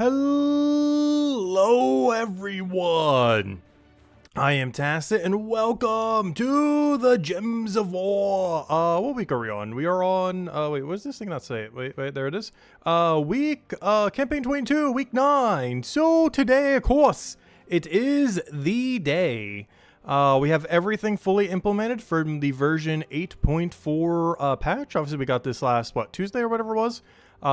Hello everyone, I am Tacit and welcome to the Gems of War. What week are we on? We are on, wait, what does this thing not say? Wait, there it is. Campaign 22, week 9. So today, of course, it is the day. We have everything fully implemented from the version 8.4 patch. Obviously, we got this last, Tuesday or whatever it was.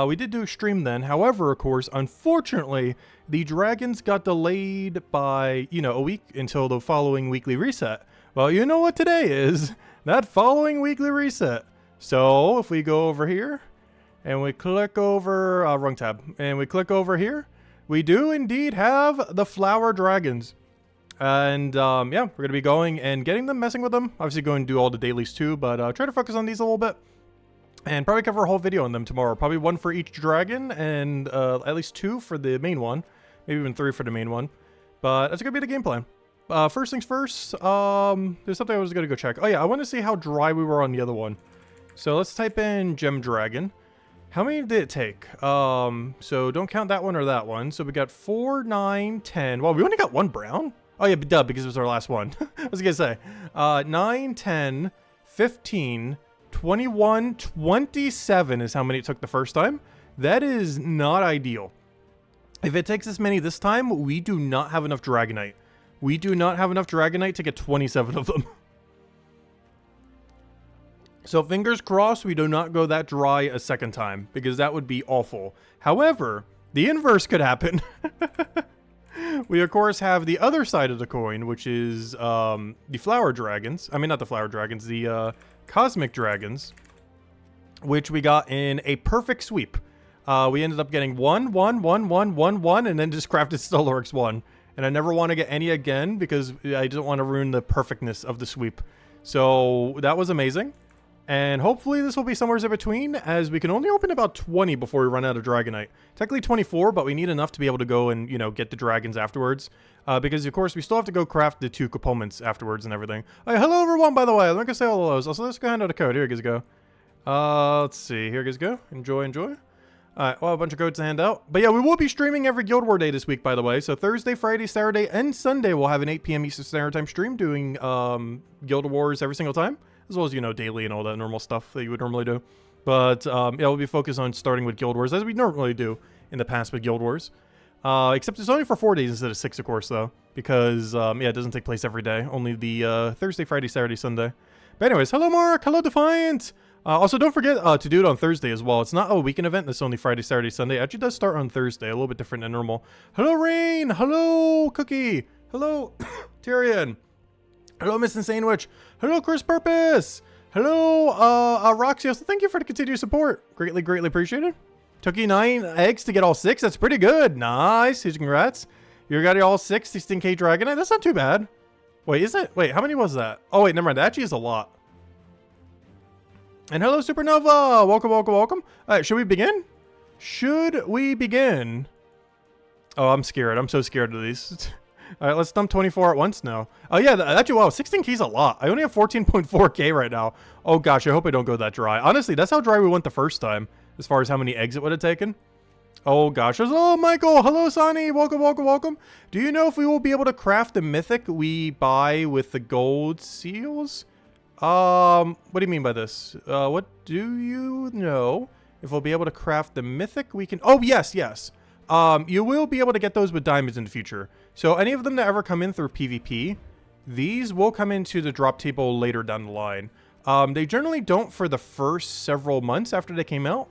We did do a stream then. However, of course, unfortunately, the dragons got delayed by, a week until the following weekly reset. Well, you know what today is? That following weekly reset. So, if we go over here, and we click over, wrong tab, and we click over here, we do indeed have the flower dragons. And, yeah, we're going to be going and getting them, messing with them. Obviously going to do all the dailies too, but try to focus on these a little bit. And probably cover a whole video on them tomorrow. Probably one for each dragon, and at least 2 for the main one. Maybe even 3 for the main one. But that's going to be the game plan. First things first, there's something I was going to go check. Oh yeah, I want to see how dry we were on the other one. So let's type in Gem Dragon. How many did it take? So don't count that one or that one. So we got 4, 9, 10. Well, we only got 1 brown. Oh yeah, duh, because it was our last one. I was going to say. 9, 10, 15... 21, 27 is how many it took the first time. That is not ideal. If it takes this many this time, we do not have enough Dragonite. We do not have enough Dragonite to get 27 of them. So fingers crossed we do not go that dry a second time, because that would be awful. However, the inverse could happen. We, of course, have the other side of the coin, which is the flower dragons. I mean, not the flower dragons, the cosmic dragons, which we got in a perfect sweep. We ended up getting 1, 1, 1, 1, 1, 1, and then just crafted Stellaryx 1. And I never want to get any again because I don't want to ruin the perfectness of the sweep. So that was amazing. And hopefully this will be somewhere in between, as we can only open about 20 before we run out of Dragonite. Technically 24, but we need enough to be able to go and, get the dragons afterwards. Because, of course, we still have to go craft the 2 components afterwards and everything. Hello, everyone, by the way. I'm not going to say all of those. Also, let's go hand out a code. Here you guys go. Let's see. Here you guys go. Enjoy. Alright, well, a bunch of codes to hand out. But yeah, we will be streaming every Guild War day this week, by the way. So Thursday, Friday, Saturday, and Sunday, we'll have an 8 p.m. Eastern Standard Time stream doing Guild Wars every single time. As well as, daily and all that normal stuff that you would normally do. But, yeah, we'll be focused on starting with Guild Wars, as we normally do in the past with Guild Wars. Except it's only for 4 days instead of 6, of course, though. Because, yeah, it doesn't take place every day. Only the Thursday, Friday, Saturday, Sunday. But anyways, hello, Mark! Hello, Defiant! Also, don't forget to do it on Thursday as well. It's not a weekend event. It's only Friday, Saturday, Sunday. It actually does start on Thursday. A little bit different than normal. Hello, Rain! Hello, Cookie! Hello, Tyrion! Hello, Miss Insanewitch. Hello, Chris Purpose. Hello, Roxy. Also, thank you for the continued support. Greatly appreciated. Took you 9 eggs to get all 6. That's pretty good. Nice. Huge congrats. You got all 6 16k Dragonite. That's not too bad. Wait, is it? Wait, how many was that? Oh, wait, never mind. That actually is a lot. And hello, Supernova. Welcome. All right, should we begin? Oh, I'm scared. I'm so scared of these. All right, let's dump 24 at once now. Oh, yeah, actually, wow, 16k is a lot. I only have 14.4k right now. Oh, gosh, I hope I don't go that dry. Honestly, that's how dry we went the first time, as far as how many eggs it would have taken. Oh, gosh. Hello, Michael. Hello, Sonny. Welcome. Do you know if we will be able to craft the Mythic we buy with the gold seals? What do you mean by this? What do you know? If we'll be able to craft the Mythic, we can... Oh, yes. You will be able to get those with diamonds in the future. So any of them that ever come in through PvP, these will come into the drop table later down the line. They generally don't for the first several months after they came out,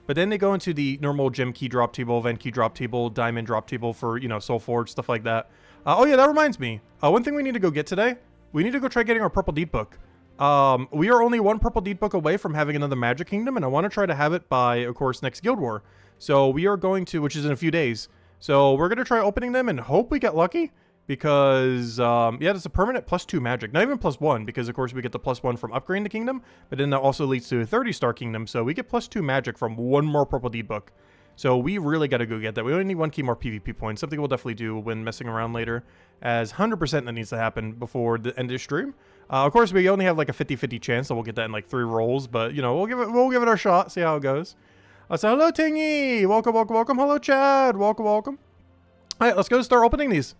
but then they go into the normal gem key drop table, event key drop table, diamond drop table for, Soul Forge, stuff like that. Oh yeah, that reminds me. One thing we need to go get today, we need to go try getting our Purple Deed Book. We are only 1 Purple Deed Book away from having another Magic Kingdom, and I want to try to have it by, of course, next Guild War. So we are going to, which is in a few days. So we're going to try opening them and hope we get lucky. Because, yeah, it's a permanent +2 magic. Not even +1, because, of course, we get the +1 from upgrading the kingdom. But then that also leads to a 30-star kingdom. So we get +2 magic from 1 more Purple Deed Book. So we really got to go get that. We only need 1 key more PvP points. Something we'll definitely do when messing around later. As 100% that needs to happen before the end of the stream. Of course, we only have like a 50-50 chance that we'll get that in like 3 rolls. But, we'll give it our shot. See how it goes. I said, hello, Tingy. Welcome, welcome, welcome. Hello, Chad. Welcome, welcome. All right, let's go start opening these.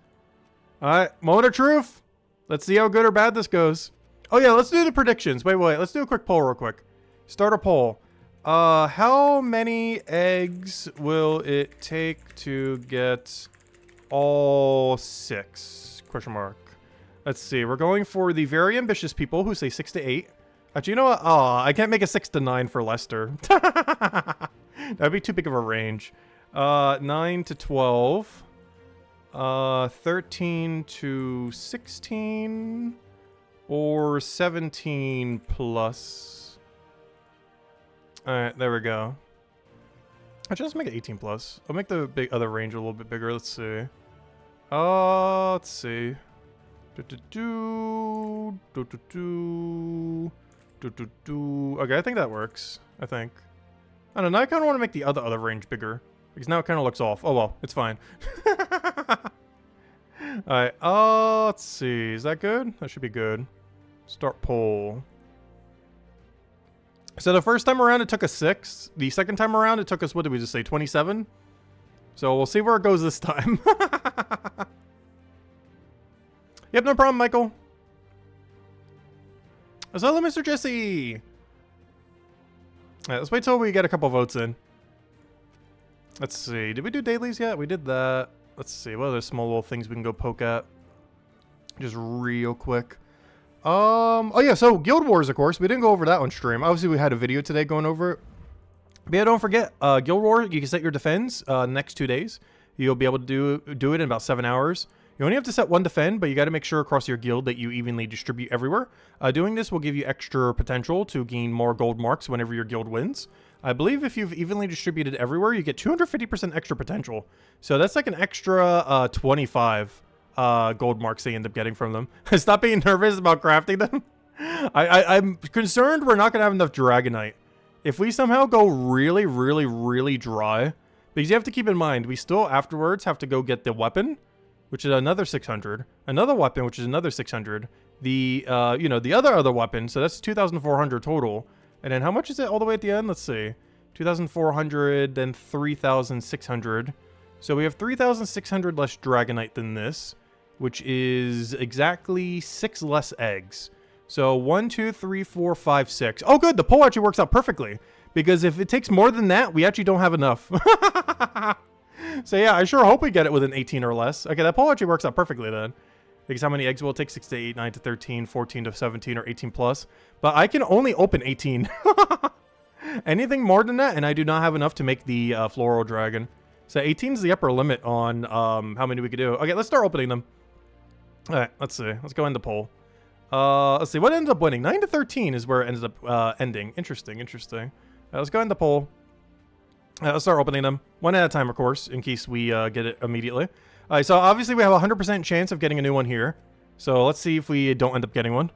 All right, moment of truth. Let's see how good or bad this goes. Oh, yeah, let's do the predictions. Wait. Let's do a quick poll real quick. Start a poll. How many eggs will it take to get all 6? Question mark. Let's see. We're going for the very ambitious people who say 6 to 8. Actually, you know what? Oh, I can't make a 6 to 9 for Lester. That'd be too big of a range. 9 to 12. 13 to 16. Or 17 plus. Alright, there we go. Actually, let's make it 18 plus. I'll make the big other range a little bit bigger. Let's see. Let's see. Okay, I think that works. I think. I don't know. I kind of want to make the other range bigger because now it kind of looks off. Oh well, it's fine. All right. Let's see. Is that good? That should be good. Start poll. So the first time around it took us 6. The second time around it took us, what did we just say, 27? So we'll see where it goes this time. Yep, no problem, Michael. Hello, Mr. Jesse. Alright, let's wait till we get a couple votes in. Let's see. Did we do dailies yet? We did that. Let's see. What other small little things we can go poke at? Just real quick. Oh yeah, so Guild Wars, of course. We didn't go over that on stream. Obviously, we had a video today going over it. But yeah, don't forget, Guild Wars, you can set your defense next 2 days. You'll be able to do it in about 7 hours. You only have to set 1 defend, but you got to make sure across your guild that you evenly distribute everywhere. Doing this will give you extra potential to gain more gold marks whenever your guild wins. I believe if you've evenly distributed everywhere, you get 250% extra potential. So that's like an extra 25 gold marks they end up getting from them. Stop being nervous about crafting them. I'm concerned we're not going to have enough Dragonite. If we somehow go really, really, really dry, because you have to keep in mind, we still afterwards have to go get the weapon, which is another 600, another weapon, which is another 600, the, the other weapon, so that's 2,400 total, and then how much is it all the way at the end? Let's see, 2,400, then 3,600, so we have 3,600 less Dragonite than this, which is exactly 6 less eggs. So 1, 2, 3, 4, 5, 6. Oh, good. The poll actually works out perfectly. Because if it takes more than that, we actually don't have enough. So yeah, I sure hope we get it within 18 or less. Okay, that poll actually works out perfectly then. Because how many eggs will it take? 6 to 8, 9 to 13, 14 to 17, or 18 plus. But I can only open 18. Anything more than that, and I do not have enough to make the floral dragon. So 18 is the upper limit on how many we could do. Okay, let's start opening them. All right, let's see. Let's go in the poll. Let's see. What ends up winning? 9 to 13 is where it ends up ending. Interesting, interesting. Let's go in the poll. Let's start opening them. One at a time, of course, in case we get it immediately. All right, so obviously we have a 100% chance of getting a new one here. So let's see if we don't end up getting one.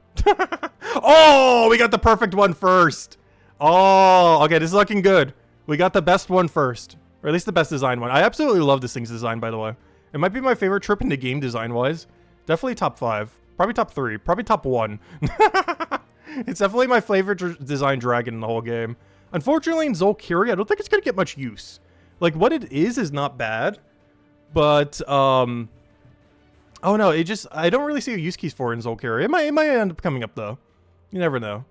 Oh, we got the perfect one first. Oh, okay, this is looking good. We got the best one first. Or at least the best design one. I absolutely love this thing's design, by the way. It might be my favorite trip in the game design-wise. Definitely top 5. Probably top 3. Probably top 1. It's definitely my favorite design dragon in the whole game. Unfortunately, in Zolkiri, I don't think it's going to get much use. Like, what it is not bad. But, oh no, it just... I don't really see a use case for it in Zolkiri. It might end up coming up, though. You never know.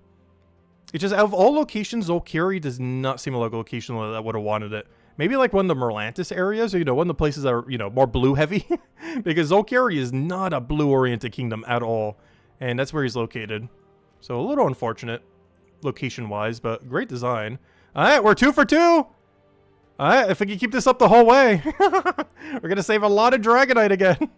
It's just, out of all locations, Zolkiri does not seem like a location that would have wanted it. Maybe like one of the Merlantis areas, or, one of the places that are, more blue heavy. Because Zolkiri is not a blue-oriented kingdom at all. And that's where he's located. So a little unfortunate, location-wise, but great design. Alright, we're 2 for 2! Alright, if we can keep this up the whole way, we're going to save a lot of Dragonite again.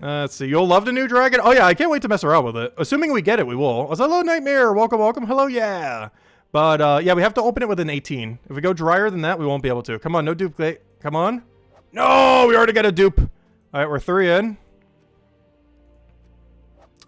Let's see, you'll love the new dragon. Oh yeah, I can't wait to mess around with it. Assuming we get it, we will. Hello, Nightmare. Welcome, welcome. Hello, yeah. But, yeah, we have to open it with an 18. If we go drier than that, we won't be able to. Come on, no duplicate. Come on. No, we already got a dupe. All right, we're 3 in.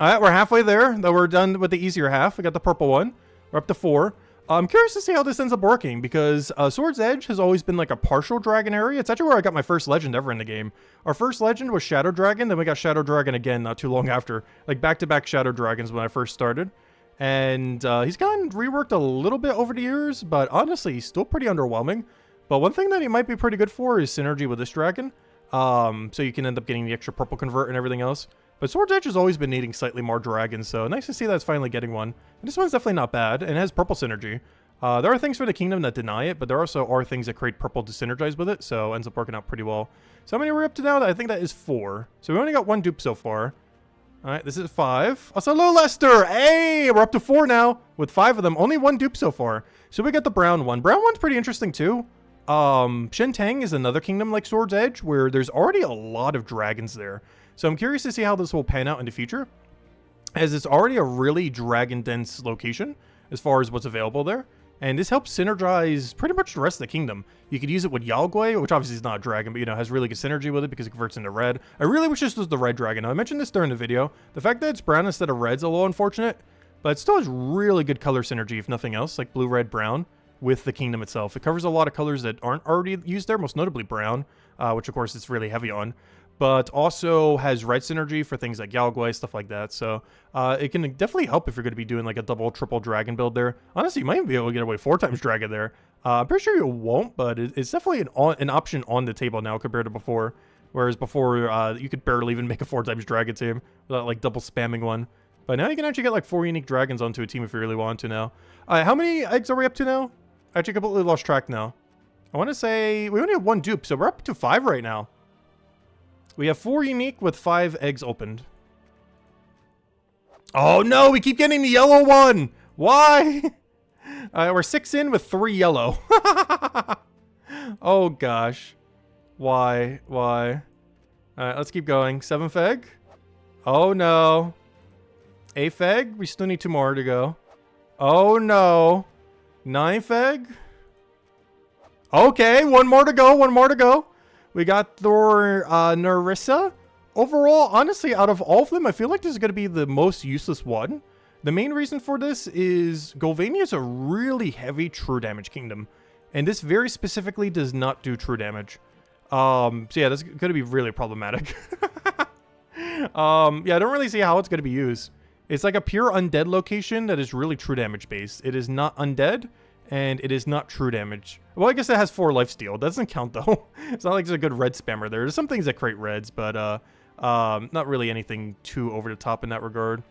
All right, we're halfway there. Though we're done with the easier half. We got the purple one. We're up to 4. I'm curious to see how this ends up working because Sword's Edge has always been like a partial dragon area. It's actually where I got my first legend ever in the game. Our first legend was Shadow Dragon. Then we got Shadow Dragon again not too long after. Like back-to-back Shadow Dragons when I first started. And he's gotten reworked a little bit over the years, but honestly, he's still pretty underwhelming. But one thing that he might be pretty good for is synergy with this dragon. So you can end up getting the extra purple convert and everything else. But Sword's Edge has always been needing slightly more dragons, so nice to see that it's finally getting one. And this one's definitely not bad, and it has purple synergy. There are things for the kingdom that deny it, but there also are things that create purple to synergize with it, so it ends up working out pretty well. So how many are we up to now? I think that is 4. So we only got 1 dupe so far. Alright, this is 5. Also, hello, Lester! Hey! We're up to 4 now, with 5 of them. Only 1 dupe so far. So we got the brown one. Brown one's pretty interesting, too. Shen Tang is another kingdom like Sword's Edge, where there's already a lot of dragons there. So I'm curious to see how this will pan out in the future, as it's already a really dragon-dense location, as far as what's available there. And this helps synergize pretty much the rest of the kingdom. You could use it with Yalgui, which obviously is not a dragon, but, you know, has really good synergy with it because it converts into red. I really wish this was the red dragon. Now, I mentioned this during the video. The fact that it's brown instead of red's a little unfortunate, but it still has really good color synergy, if nothing else, like blue, red, brown, with the kingdom itself. It covers a lot of colors that aren't already used there, most notably brown, which, of course, it's really heavy on. But also has red synergy for things like Yalgui, stuff like that. So it can definitely help if you're going to be doing like a double, triple dragon build there. Honestly, you might even be able to get away 4 times dragon there. I'm pretty sure you won't, but it's definitely an option on the table now compared to before. Whereas before, you could barely even make a 4 times dragon team without like double spamming one. But now you can actually get like 4 unique dragons onto a team if you really want to now. How many eggs are we up to now? I actually completely lost track now. I want to say we only have 1 dupe, so we're up to 5 right now. We have 4 unique with 5 eggs opened. Oh no, we keep getting the yellow one. Why? We're 6 in with 3 yellow. Oh gosh. Why? Alright, let's keep going. 7th egg. Oh no. 8th egg. We still need 2 more to go. Oh no. 9th egg. Okay, 1 more to go. We got Thor Narissa. Overall, honestly, out of all of them, I feel like this is going to be the most useless one. The main reason for this is Golvania is a really heavy true damage kingdom. And this very specifically does not do true damage. So yeah, that's going to be really problematic. Yeah, I don't really see how it's going to be used. It's like a pure undead location that is really true damage based. It is not undead. And it is not true damage. Well, I guess it has 4 lifesteal. Doesn't count, though. It's not like there's a good red spammer there. There's some things that create reds, but not really anything too over the top in that regard.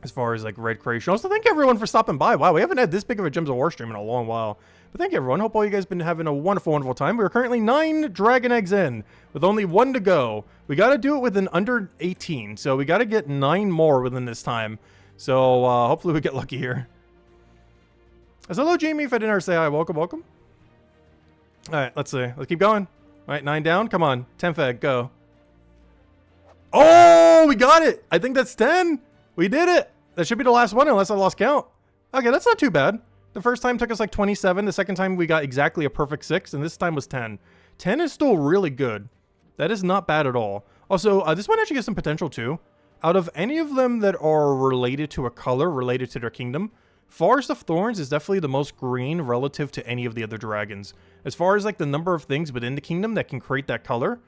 As far as, like, red creation. Also, thank everyone for stopping by. Wow, we haven't had this big of a Gems of War stream in a long while. But thank you, everyone. Hope all you guys have been having a wonderful, wonderful time. We are currently 9 dragon eggs in, with only 1 to go. We got to do it within under 18. So we got to get 9 more within this time. So hopefully we get lucky here. So hello, Jamie. If I didn't already say hi, welcome. All right, let's see. Let's keep going. All right, 9 down. Come on. 10th egg, go. Oh, we got it. I think that's 10. We did it. That should be the last one unless I lost count. Okay, that's not too bad. The first time took us like 27. The second time we got exactly a perfect 6, and this time was 10. 10 is still really good. That is not bad at all. Also, this one actually has some potential too. Out of any of them that are related to a color, related to their kingdom, Forest of Thorns is definitely the most green relative to any of the other dragons. As far as like the number of things within the kingdom that can create that color,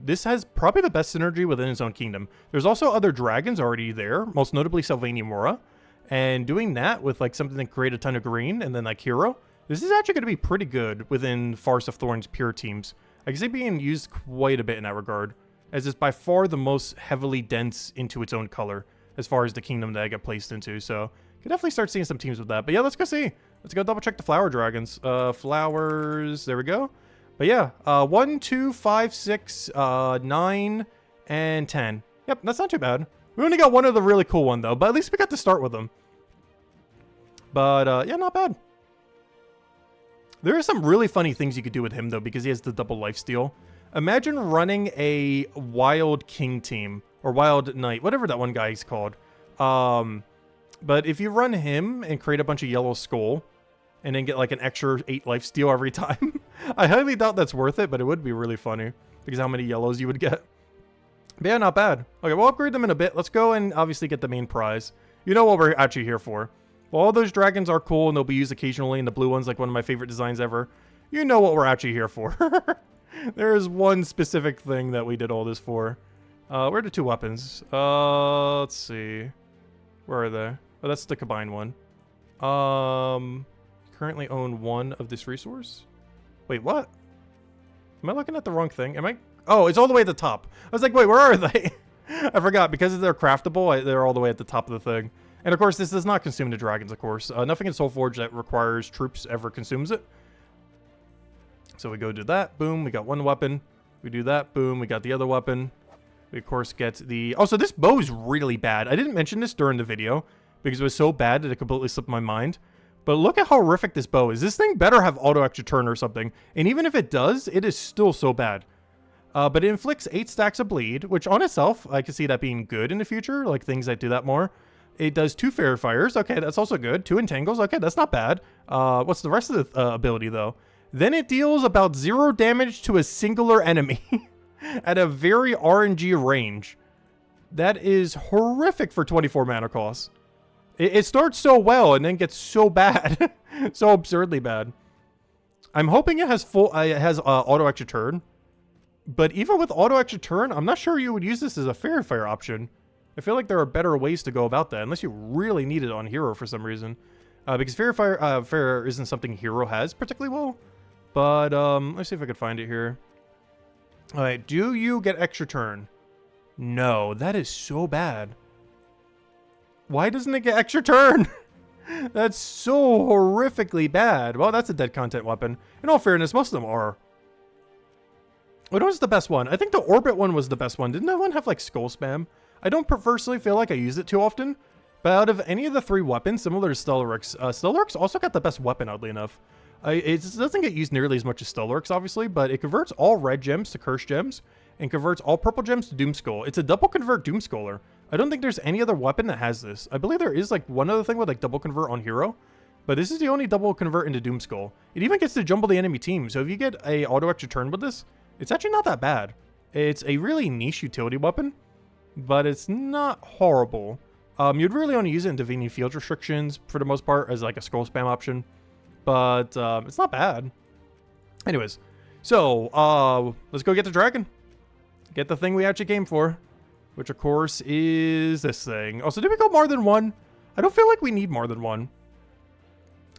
this has probably the best synergy within its own kingdom. There's also other dragons already there, most notably Sylvania Mora. And doing that with like something that create a ton of green and then like hero, this is actually going to be pretty good within Forest of Thorns pure teams. I can see it being used quite a bit in that regard, as it's by far the most heavily dense into its own color as far as the kingdom that I get placed into. So could definitely start seeing some teams with that. But yeah, let's go see. Let's go double check the flower dragons. Flowers, there we go. But yeah, 1, 2, 5, 6, 9, and 10. Yep, that's not too bad. We only got one of the really cool one though, but at least we got to start with them. But yeah, not bad. There are some really funny things you could do with him though, because he has the double lifesteal. Imagine running a Wild King team, or Wild Knight, whatever that one guy is called. But if you run him and create a bunch of yellow skull, and then get like an extra 8 lifesteal every time, I highly doubt that's worth it, but it would be really funny, because how many yellows you would get. But yeah, not bad. Okay, we'll upgrade them in a bit. Let's go and obviously get the main prize. You know what we're actually here for. Well, all those dragons are cool, and they'll be used occasionally, and the blue one's like one of my favorite designs ever. You know what we're actually here for. There is one specific thing that we did all this for. Where are the 2 weapons? Let's see. Where are they? Oh, that's the combined one. Currently own 1 of this resource. Wait, what? Am I looking at the wrong thing? Am I? Oh, it's all the way at the top. I was like, wait, where are they? I forgot. Because they're craftable, they're all the way at the top of the thing. And of course, this does not consume the dragons, of course. Nothing in Soulforge that requires troops ever consumes it. So we go do that. Boom, we got 1 weapon. We do that. Boom, we got the other weapon. We, of course, get the... Oh, so this bow is really bad. I didn't mention this during the video because it was so bad that it completely slipped my mind. But look at how horrific this bow is. This thing better have auto extra turn or something. And even if it does, it is still so bad. But it inflicts 8 stacks of bleed, which on itself, I can see that being good in the future. Like things that do that more. It does 2 fairy fires. Okay, that's also good. 2 entangles. Okay, that's not bad. What's the rest of the ability, though? Then it deals about 0 damage to a singular enemy at a very RNG range. That is horrific for 24 mana cost. It starts so well and then gets so bad. So absurdly bad. I'm hoping it has auto extra turn. But even with auto extra turn, I'm not sure you would use this as a fairy fire option. I feel like there are better ways to go about that, unless you really need it on hero for some reason. Because fairy fire isn't something hero has particularly well. But let's see if I could find it here. All right, do you get extra turn? No, that is so bad. Why doesn't it get extra turn? That's so horrifically bad. Well, that's a dead content weapon. In all fairness, most of them are. What was the best one? I think the Orbit one was the best one. Didn't that one have like skull spam? I don't personally feel like I use it too often. But out of any of the 3 weapons, similar to Stellarix, Stellarix also got the best weapon, oddly enough. It doesn't get used nearly as much as Stellarix, obviously, but it converts all red gems to Curse gems and converts all purple gems to Doomskull. It's a double convert Doomskuller. I don't think there's any other weapon that has this. I believe there is like one other thing with like double convert on hero, but this is the only double convert into Doomskull. It even gets to jumble the enemy team, so if you get a auto extra turn with this, it's actually not that bad. It's a really niche utility weapon, but it's not horrible. You'd really only use it in Divine Field restrictions for the most part as like a skull spam option, but it's not bad. Anyways, so let's go get the dragon. Get the thing we actually came for, which of course is this thing. Oh, so did we go more than 1? I don't feel like we need more than 1.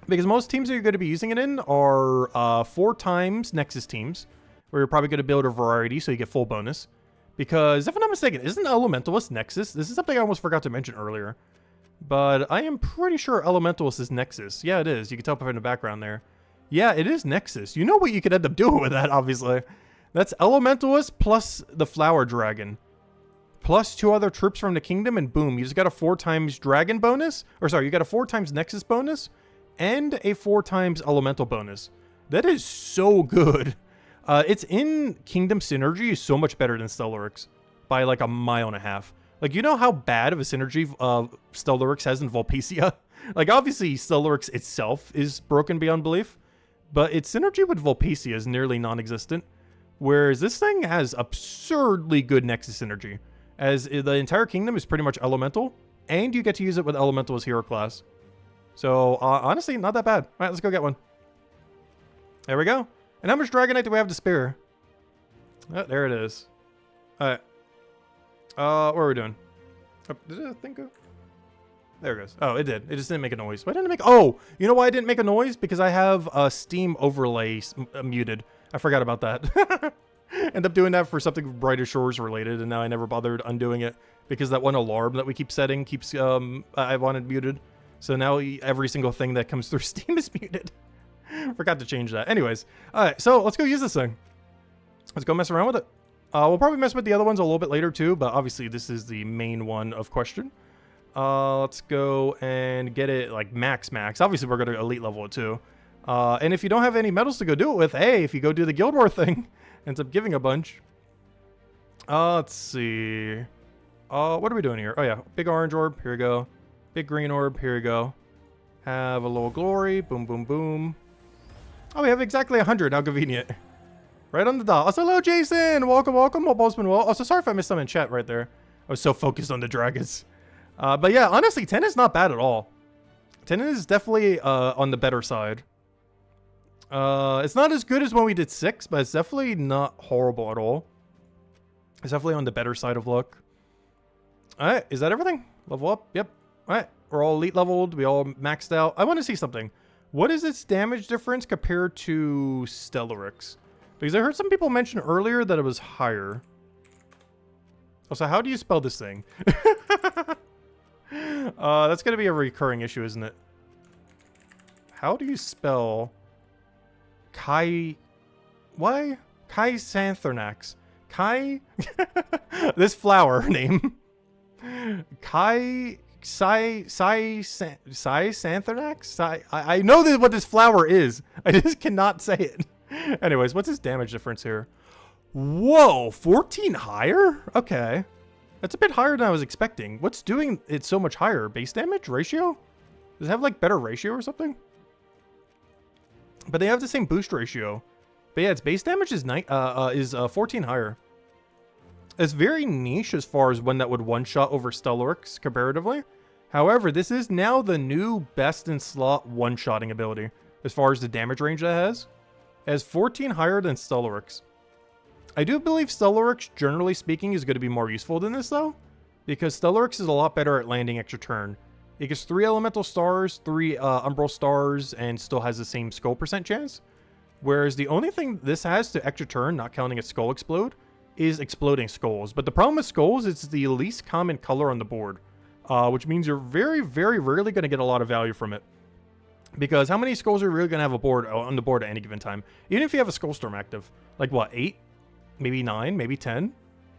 Because most teams that you're going to be using it in are 4 times Nexus teams, where you're probably going to build a variety so you get full bonus. Because if I'm not mistaken, isn't Elementalist Nexus? This is something I almost forgot to mention earlier. But I am pretty sure Elementalist is Nexus. Yeah, it is. You can tell from the background there. Yeah, it is Nexus. You know what you could end up doing with that, obviously. That's Elementalist plus the Flower Dragon. Plus 2 other troops from the kingdom, and boom, you just got a 4 times dragon bonus. Or sorry, you got a 4 times Nexus bonus and a 4 times Elemental bonus. That is so good. It's in Kingdom Synergy is so much better than Stellarix by like a mile and a half. Like, you know how bad of a synergy Stellarix has in Vulpecia? Like, obviously, Stellarix itself is broken beyond belief, but its synergy with Vulpecia is nearly non-existent. Whereas this thing has absurdly good Nexus synergy, as the entire kingdom is pretty much Elemental, and you get to use it with Elemental as hero class. So, honestly, not that bad. All right, let's go get one. There we go. And how much Dragonite do we have to spare? Oh, there it is. All right. What are we doing? Oh, did it think go? There it goes. Oh, it did. It just didn't make a noise. Why didn't it make... Oh, you know why I didn't make a noise? Because I have a Steam overlay muted. I forgot about that. End up doing that for something Brighter Shores related, and now I never bothered undoing it because that one alarm that we keep setting keeps I wanted muted. So now every single thing that comes through Steam is muted. Forgot to change that. Anyways, all right, so let's go use this thing. Let's go mess around with it. We'll probably mess with the other ones a little bit later too, but obviously this is the main one of question. Let's go and get it like max. Obviously we're going to elite level it too. And if you don't have any medals to go do it with, hey, if you go do the Guild War thing, ends up giving a bunch. Let's see. What are we doing here? Oh yeah, big orange orb. Here we go. Big green orb. Here we go. Have a little glory. Boom, boom, boom. Oh, we have exactly 100. How convenient. Right on the dot. Also, hello, Jason. Welcome, welcome. Hope all's been well. Also, sorry if I missed some in chat right there. I was so focused on the dragons. But yeah, honestly, 10 is not bad at all. 10 is definitely on the better side. It's not as good as when we did 6, but it's definitely not horrible at all. It's definitely on the better side of luck. All right, is that everything? Level up? Yep. All right, We're all elite leveled. We all maxed out. I want to see something. What is its damage difference compared to Stellaryx? Because I heard some people mention earlier that it was higher. Also, how do you spell this thing? That's going to be a recurring issue, isn't it? How do you spell Kai... Why? Chrysanthemum. Kai... this flower name. Chrysanthemum? I know this, what this flower is. I just cannot say it. Anyways, what's his damage difference here? Whoa, 14 higher? Okay. That's a bit higher than I was expecting. What's doing it so much higher? Base damage ratio? Does it have like better ratio or something? But they have the same boost ratio. But yeah, its base damage is 14 higher. It's very niche as far as when that would one-shot over Stellaryx comparatively. However, this is now the new best-in-slot one-shotting ability as far as the damage range that has. It has 14 higher than Stellaryx. I do believe Stellaryx, generally speaking, is going to be more useful than this, though. Because Stellaryx is a lot better at landing extra turn. It gets 3 elemental stars, 3 umbral stars, and still has the same skull percent chance. Whereas the only thing this has to extra turn, not counting its skull explode, is exploding skulls. But the problem with skulls is it's the least common color on the board. Which means you're very, very rarely going to get a lot of value from it. Because how many skulls are you really going to have on the board at any given time? Even if you have a skull storm active. Like what, 8? Maybe 9? Maybe 10?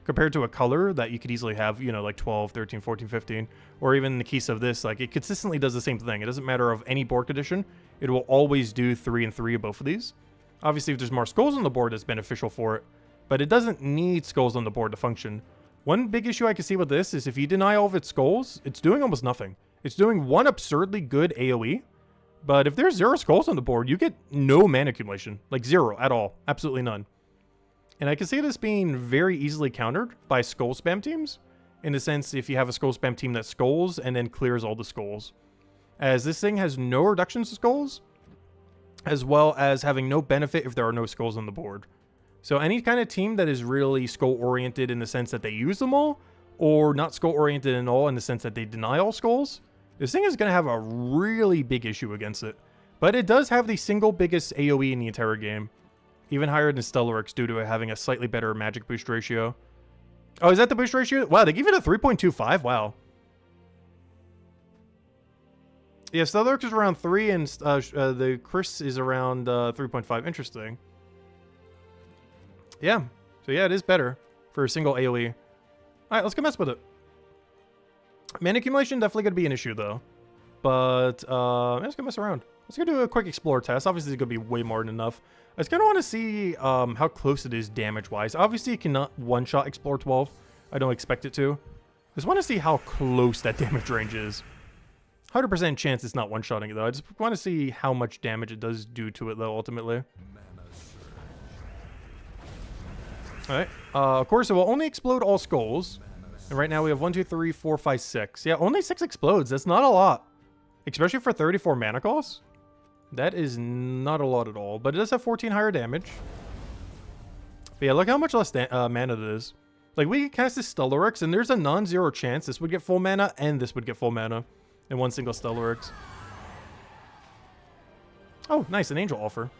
Compared to a color that you could easily have, you know, like 12, 13, 14, 15. Or even in the case of this, like it consistently does the same thing. It doesn't matter of any board condition. It will always do 3 and 3 of both of these. Obviously, if there's more skulls on the board, it's beneficial for it. But it doesn't need skulls on the board to function. One big issue I can see with this is if you deny all of its skulls, it's doing almost nothing. It's doing one absurdly good AoE. But if there's 0 skulls on the board, you get no mana accumulation. Like 0 at all. Absolutely none. And I can see this being very easily countered by skull spam teams. In the sense, if you have a skull spam team that skulls and then clears all the skulls. As this thing has no reductions to skulls. As well as having no benefit if there are no skulls on the board. So any kind of team that is really skull-oriented in the sense that they use them all. Or not skull-oriented at all in the sense that they deny all skulls. This thing is going to have a really big issue against it. But it does have the single biggest AoE in the entire game. Even higher than Stellaryx due to it having a slightly better magic boost ratio. Oh, is that the boost ratio? Wow, they give it a 3.25. Wow. Yeah, Stellaryx is around 3 and the Chris is around 3.5. Interesting. Yeah. So yeah, it is better for a single AoE. Alright, let's go mess with it. Mana accumulation definitely going to be an issue though. But let's go mess around. Let's go do a quick explore test. Obviously, it's going to be way more than enough. I just kind of want to see how close it is damage-wise. Obviously, it cannot one-shot Explore 12. I don't expect it to. I just want to see how close that damage range is. 100% chance it's not one-shotting it, though. I just want to see how much damage it does do to it, though, ultimately. Alright. Of course, it will only explode all skulls. And right now, we have 1, 2, 3, 4, 5, 6. Yeah, only 6 explodes. That's not a lot. Especially for 34 mana costs. That is not a lot at all, but it does have 14 higher damage. But yeah, look how much less mana it is. Like, we can cast this Stellaryx, and there's a non-zero chance this would get full mana, and this would get full mana in one single Stellaryx. Oh, nice, an Angel Offer.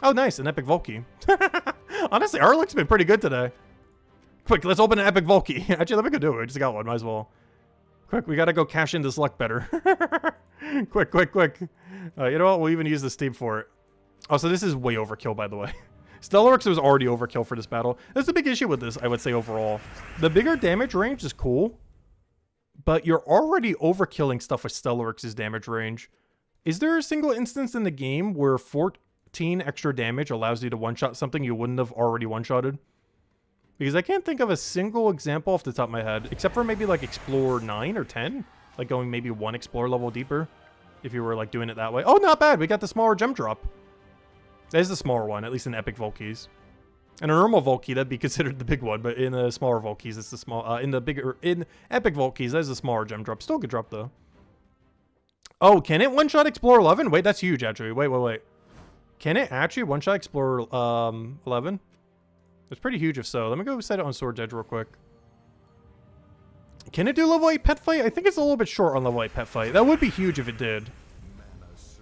Oh, nice, an Epic Volkey. Honestly, our luck's been pretty good today. Quick, let's open an Epic Volkey. Actually, let me go do it. I just got one, might as well. Quick, we gotta go cash in this luck better. Quick. You know what? We'll even use the Steam for it. Oh, so this is way overkill, by the way. Stellaryx was already overkill for this battle. That's the big issue with this, I would say, overall. The bigger damage range is cool, but you're already overkilling stuff with Stellaryx's damage range. Is there a single instance in the game where 14 extra damage allows you to one-shot something you wouldn't have already one-shotted? Because I can't think of a single example off the top of my head, except for maybe like Explore 9 or 10. Like going maybe 1 Explore level deeper, if you were like doing it that way. Oh, not bad. We got the smaller gem drop. That is the smaller one, at least in Epic Volkeys. In a normal Volkey, that'd be considered the big one, but in the smaller Volkeys, it's the small. In Epic Volkeys, that is the smaller gem drop. Still a good drop though. Oh, can it one-shot Explore 11? Wait, that's huge actually. Wait. Can it actually one-shot Explore 11? It's pretty huge if so. Let me go set it on Sword's Edge real quick. Can it do level 8 pet fight? I think it's a little bit short on level 8 pet fight. That would be huge if it did.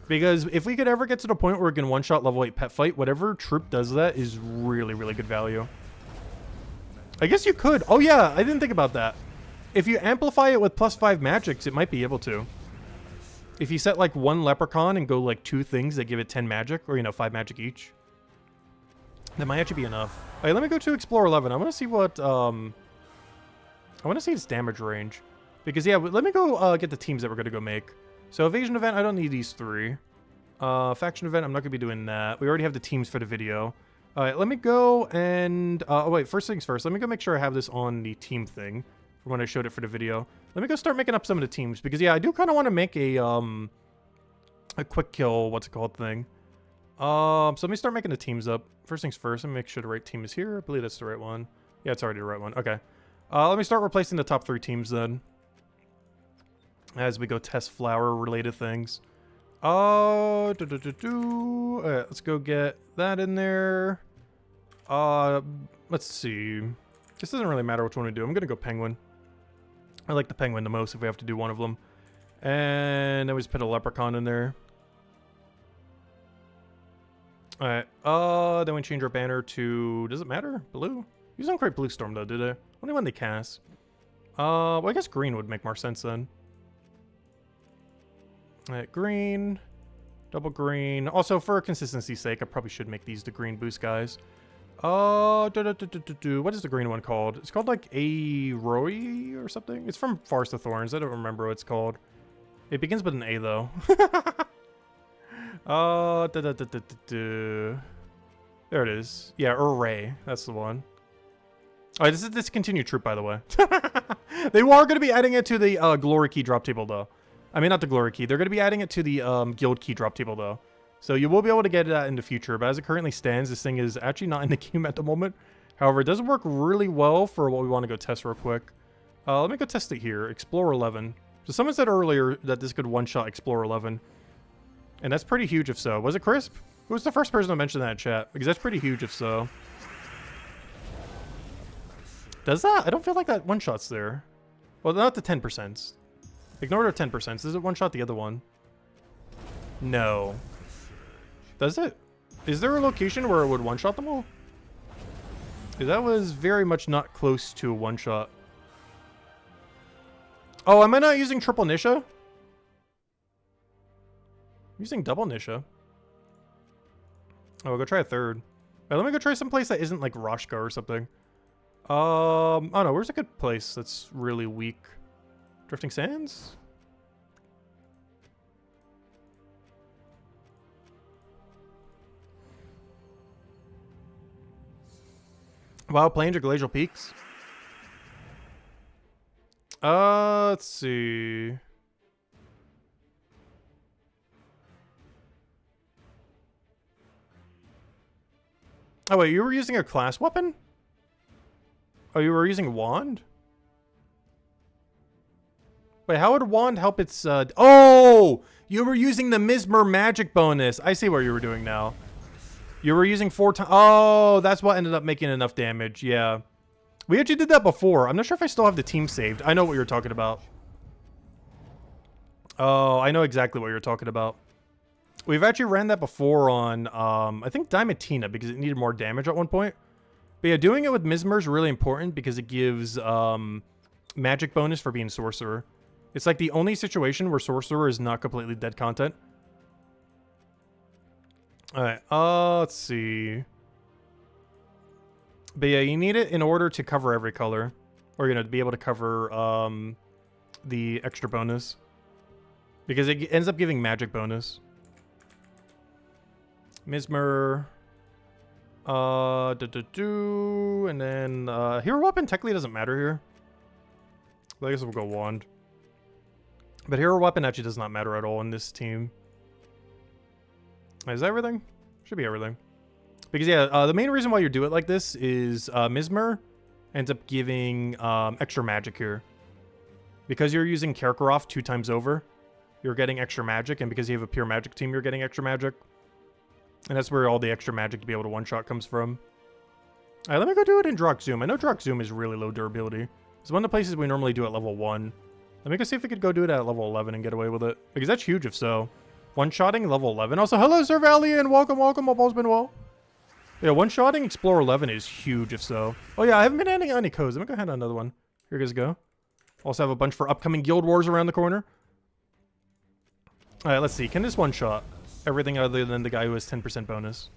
Because if we could ever get to the point where we can one-shot level 8 pet fight, whatever troop does that is really, really good value. I guess you could. Oh yeah, I didn't think about that. If you amplify it with +5 magics, it might be able to. If you set like 1 leprechaun and go like 2 things that give it 10 magic, or 5 magic each, that might actually be enough. Alright, let me go to Explore 11. I want to see what, I want to see its damage range. Because, yeah, let me go get the teams that we're going to go make. So, Evasion Event, I don't need these 3. Faction Event, I'm not going to be doing that. We already have the teams for the video. Alright, let me go and, oh wait, first things first. Let me go make sure I have this on the team thing from when I showed it for the video. Let me go start making up some of the teams. Because, yeah, I do kind of want to make a quick kill, what's it called thing. So let me start making the teams up. First things first, let me make sure the right team is here. I believe that's the right one. Yeah, it's already the right one. Okay. Let me start replacing the top 3 teams then. As we go test flower-related things. Alright, let's go get that in there. Let's see. This doesn't really matter which one we do. I'm gonna go penguin. I like the penguin the most if we have to do one of them. And then we just put a leprechaun in there. Alright, then we change our banner to, does it matter? Blue? These don't quite blue storm though, do they? Only when they cast. Well, I guess green would make more sense then. Alright, green. Double green. Also, for consistency's sake, I probably should make these the green boost guys. What is the green one called? It's called like a Roy or something? It's from Forest of Thorns. I don't remember what it's called. It begins with an A though. There it is. Yeah, Array. That's the one. Alright, this is discontinued troop, by the way. They are going to be adding it to the glory key drop table, though. I mean, not the glory key. They're going to be adding it to the guild key drop table, though. So you will be able to get that in the future. But as it currently stands, this thing is actually not in the game at the moment. However, it does work really well for what we want to go test real quick. Let me go test it here. Explore 11. So someone said earlier that this could one-shot Explore 11. And that's pretty huge if so. Was it Crisp? Who was the first person to mention that in chat? Because that's pretty huge if so. Does that? I don't feel like that one-shot's there. Well, not the 10%. Ignore the 10%. Does it one-shot the other one? No. Does it? Is there a location where it would one-shot them all? That was very much not close to a one-shot. Oh, am I not using triple Nisha? I'm using double Nisha. Oh, I'll go try a third. Right, let me go try some place that isn't like Roshka or something. Oh no, where's a good place that's really weak? Drifting Sands? Wild Plains or Glacial Peaks? Let's see. Oh wait, you were using a class weapon? Oh, you were using a wand? Wait, how would a wand help its, Oh! You were using the Mesmer magic bonus. I see what you were doing now. You were using 4 times. Oh, that's what ended up making enough damage. Yeah. We actually did that before. I'm not sure if I still have the team saved. I know what you're talking about. Oh, I know exactly what you're talking about. We've actually ran that before on, I think Diamantina, because it needed more damage at one point. But yeah, doing it with Mesmer is really important because it gives magic bonus for being Sorcerer. It's like the only situation where Sorcerer is not completely dead content. Alright, let's see. But yeah, you need it in order to cover every color. Or, to be able to cover the extra bonus. Because it ends up giving magic bonus. Mesmer. And then hero weapon technically doesn't matter here. I guess we'll go wand. But hero weapon actually does not matter at all in this team. Is that everything? Should be everything. Because yeah, the main reason why you do it like this is Mesmer ends up giving extra magic here. Because you're using Karkaroff 2 times over, you're getting extra magic, and because you have a pure magic team, you're getting extra magic. And that's where all the extra magic to be able to one-shot comes from. Alright, let me go do it in Drock Zoom. I know Drock Zoom is really low durability. It's one of the places we normally do at level 1. Let me go see if we could go do it at level 11 and get away with it. Because that's huge if so. One-shotting level 11. Also, hello, Sir Valiant. Welcome, welcome. Hope all's been well. Yeah, one-shotting Explorer 11 is huge if so. Oh, yeah, I haven't been adding any codes. Let me go ahead on another one. Here you guys go. Also have a bunch for upcoming Guild Wars around the corner. Alright, let's see. Can this one-shot everything other than the guy who has 10% bonus?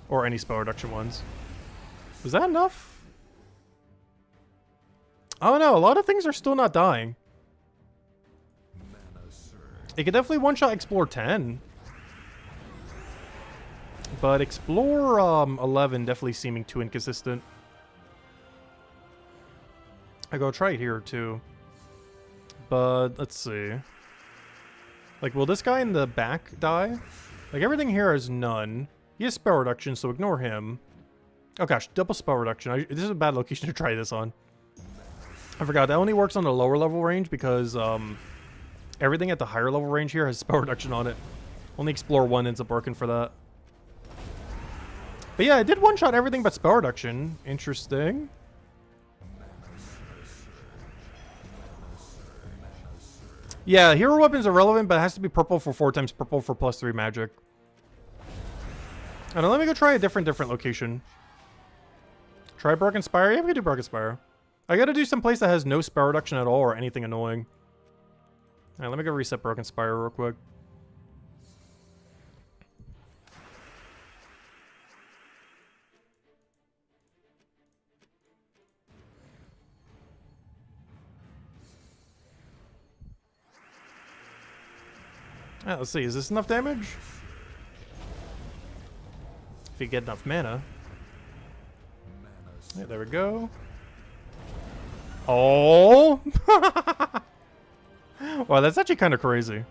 Or any spell reduction ones? Was that enough? I don't know. A lot of things are still not dying. It could definitely one-shot Explore 10. But Explore 11 definitely seeming too inconsistent. I go try it here too. But let's see. Like, will this guy in the back die? Like, everything here is none. He has spell reduction, so ignore him. Oh gosh, double spell reduction. This is a bad location to try this on. I forgot, that only works on the lower level range because everything at the higher level range here has spell reduction on it. Only Explore 1 ends up working for that. But yeah, I did one-shot everything but spell reduction. Interesting. Yeah, hero weapons are relevant, but it has to be purple for 4 times purple for +3 magic. And let me go try a different location. Try Broken Spire? Yeah, we can do Broken Spire. I gotta do some place that has no spell reduction at all or anything annoying. Alright, let me go reset Broken Spire real quick. Alright, let's see. Is this enough damage? If you get enough mana. Yeah, there we go. Oh! Wow, that's actually kind of crazy.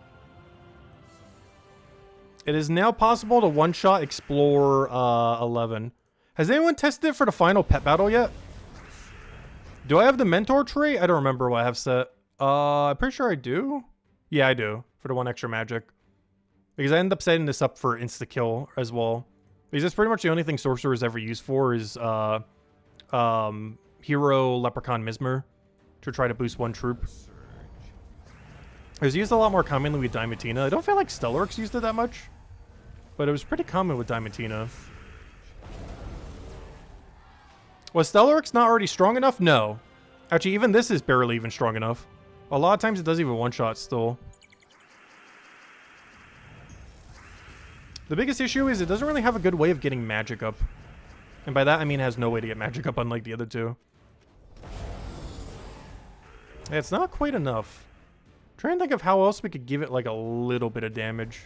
It is now possible to one-shot Explore 11. Has anyone tested it for the final pet battle yet? Do I have the Mentor trait? I don't remember what I have set. I'm pretty sure I do. Yeah, I do. For the 1 extra magic. Because I end up setting this up for insta-kill as well. Because that's pretty much the only thing Sorcerer's ever used for is Hero Leprechaun Mizmer. To try to boost 1 troop. It was used a lot more commonly with Diamantina. I don't feel like Stellarex used it that much. But it was pretty common with Diamantina. Was Stellarex not already strong enough? No. Actually, even this is barely even strong enough. A lot of times it does even one-shot still. The biggest issue is it doesn't really have a good way of getting magic up. And by that I mean it has no way to get magic up unlike the other two. Yeah, it's not quite enough. I'm trying to think of how else we could give it like a little bit of damage.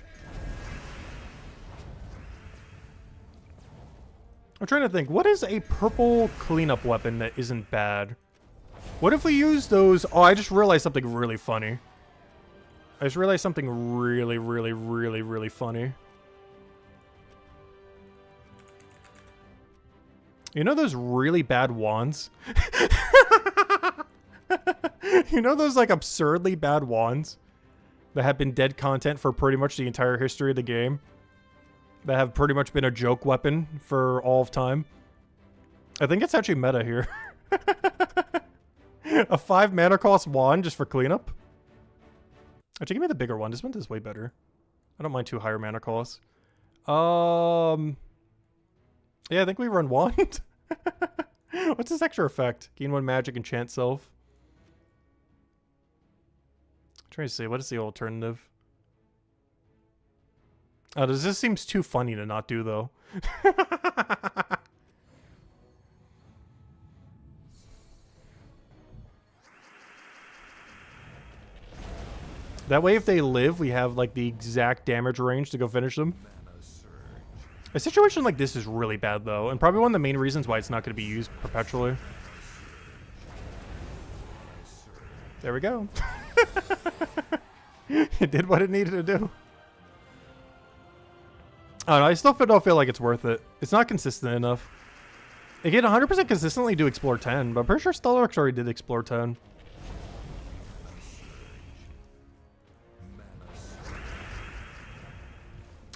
I'm trying to think, what is a purple cleanup weapon that isn't bad? What if we use those? Oh, I just realized something really funny. I just realized something really funny. You know those really bad wands? You know those like absurdly bad wands that have been dead content for pretty much the entire history of the game? That have pretty much been a joke weapon for all of time? I think it's actually meta here. A 5 mana cost wand just for cleanup? Actually, give me the bigger one. This one does way better. I don't mind 2 higher mana costs. Yeah, I think we run wand. What's this extra effect? Gain 1 magic, enchant self. I'm trying to see, what is the alternative? Oh, this seems too funny to not do, though. That way, if they live, we have, like, the exact damage range to go finish them. A situation like this is really bad, though, and probably one of the main reasons why it's not going to be used perpetually. There we go. It did what it needed to do. I don't know, I still don't feel like it's worth it. It's not consistent enough. It can 100% consistently do Explore 10, but I'm pretty sure Stellarex already did Explore 10.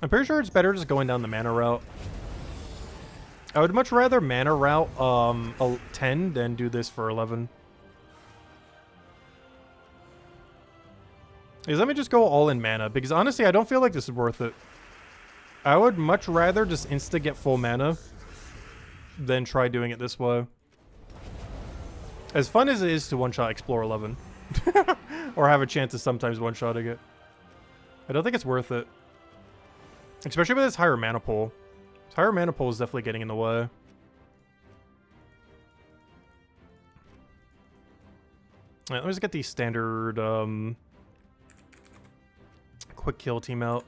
I'm pretty sure it's better just going down the mana route. I would much rather mana route 10 than do this for 11. is let me just go all in mana, because honestly, I don't feel like this is worth it. I would much rather just insta get full mana than try doing it this way. As fun as it is to one-shot Explore 11. Or have a chance of sometimes one-shotting it. I don't think it's worth it. Especially with this higher mana pool. This higher mana pool is definitely getting in the way. Alright, let me just get the standard quick kill team out.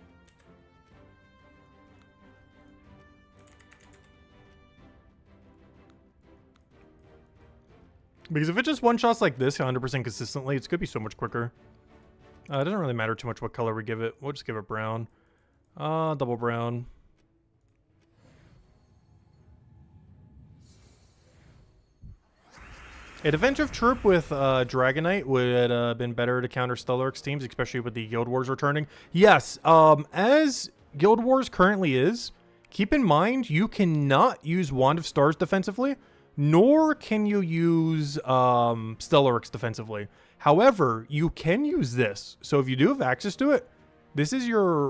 Because if it just one-shots like this 100% consistently, it's going to be so much quicker. It doesn't really matter too much what color we give it. We'll just give it brown. Double brown. A defensive troop with Dragonite would have been better to counter Stellarex teams, especially with the Guild Wars returning. Yes, as Guild Wars currently is, keep in mind you cannot use Wand of Stars defensively, nor can you use Stellarex defensively. However, you can use this. So if you do have access to it, this is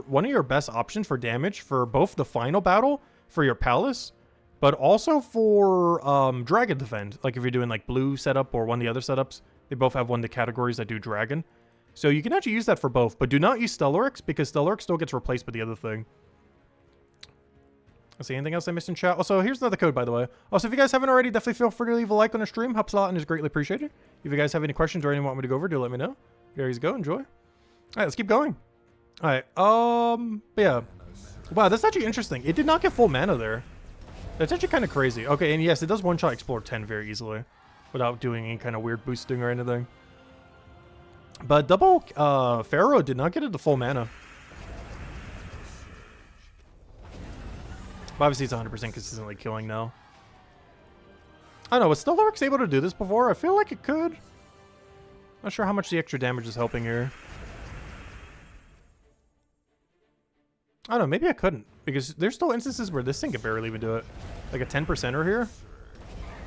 one of your best options for damage for both the final battle for your palace, but also for dragon defend. Like if you're doing like blue setup or one of the other setups, they both have one of the categories that do dragon. So you can actually use that for both, but do not use Stellarex because Stellarex still gets replaced with the other thing. Let's see, anything else I missed in chat? Also, here's another code, by the way. Also, if you guys haven't already, definitely feel free to leave a like on the stream. Helps a lot and is greatly appreciated. If you guys have any questions or anything you want me to go over, do let me know. There you go. Enjoy. All right, let's keep going. All right. Yeah. Wow, that's actually interesting. It did not get full mana there. That's actually kind of crazy. Okay, and yes, it does one-shot Explore 10 very easily without doing any kind of weird boosting or anything. But double Pharaoh did not get it to full mana. But obviously, it's 100% consistently killing now. I don't know. Was Stellarex able to do this before? I feel like it could. Not sure how much the extra damage is helping here. I don't know. Maybe I couldn't. Because there's still instances where this thing can barely even do it. Like a 10%er here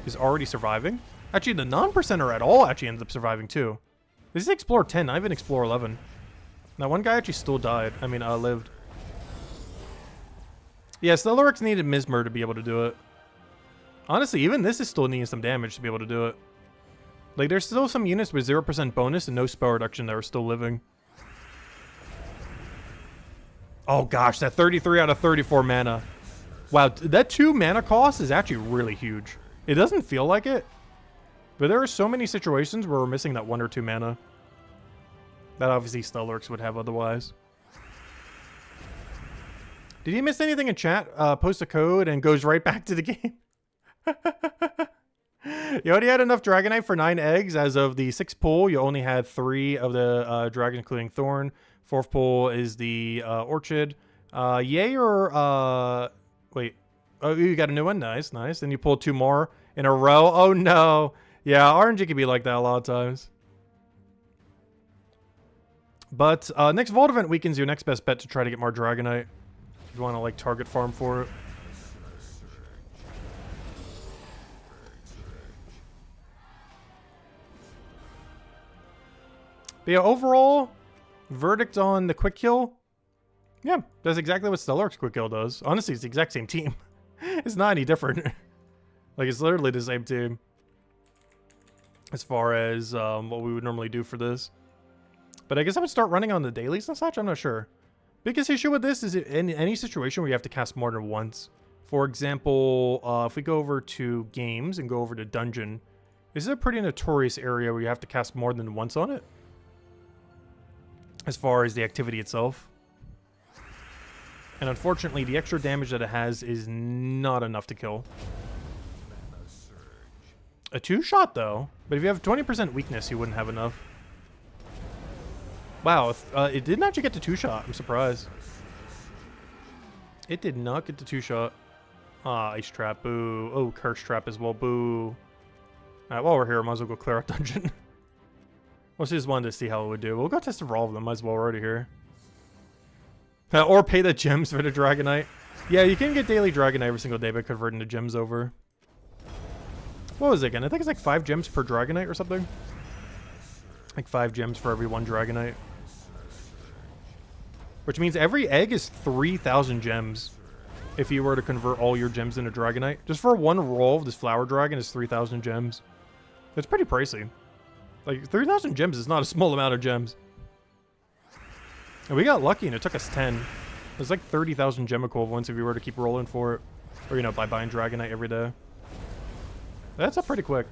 is already surviving. Actually, the non-percenter at all actually ends up surviving too. This is Explore 10, not even Explore 11. Now, one guy actually still died. I mean, lived. Yeah, Stellarex needed Mesmer to be able to do it. Honestly, even this is still needing some damage to be able to do it. Like, there's still some units with 0% bonus and no spell reduction that are still living. Oh gosh, that 33 out of 34 mana. Wow, that 2 mana cost is actually really huge. It doesn't feel like it, but there are so many situations where we're missing that 1 or 2 mana. That obviously Stellarex would have otherwise. Did you miss anything in chat? Post a code and goes right back to the game. You already had enough Dragonite for 9 eggs. As of the 6th pull, you only had 3 of the dragons, including Thorn. 4th pull is the Orchid. Yay or... wait. Oh, you got a new one? Nice, nice. Then you pulled 2 more in a row. Oh, no. Yeah, RNG can be like that a lot of times. But next Vault event weekend's your next best bet to try to get more Dragonite. If you want to, like, target farm for it. But yeah, overall, verdict on the quick kill. Yeah, that's exactly what Stellarex quick kill does. Honestly, it's the exact same team. It's not any different. Like, it's literally the same team. As far as what we would normally do for this. But I guess I would start running on the dailies and such. I'm not sure. Biggest issue with this is in any situation where you have to cast more than once. For example, if we go over to games and go over to dungeon, this is a pretty notorious area where you have to cast more than once on it. As far as the activity itself. And unfortunately, the extra damage that it has is not enough to kill. A 2-shot though, but if you have 20% weakness, you wouldn't have enough. Wow, it didn't actually get to 2-shot. I'm surprised. It did not get to 2-shot. Ah, Ice Trap, boo. Oh, Curse Trap as well, boo. Alright, while we're here, I might as well go clear out dungeon. Well, just wanted to see how it would do. We'll go test it for all of them. Might as well already here. Or pay the gems for the Dragonite. Yeah, you can get daily Dragonite every single day by converting the gems over. What was it again? I think it's like 5 gems per Dragonite or something. Like 5 gems for every 1 Dragonite. which means every egg is 3,000 gems. If you were to convert all your gems into Dragonite. Just for one roll of this Flower Dragon is 3,000 gems. It's pretty pricey. Like, 3,000 gems is not a small amount of gems. And we got lucky and it took us 10. There's like 30,000 gem equivalents if you were to keep rolling for it. Or, you know, by buying Dragonite every day. That's up pretty quick.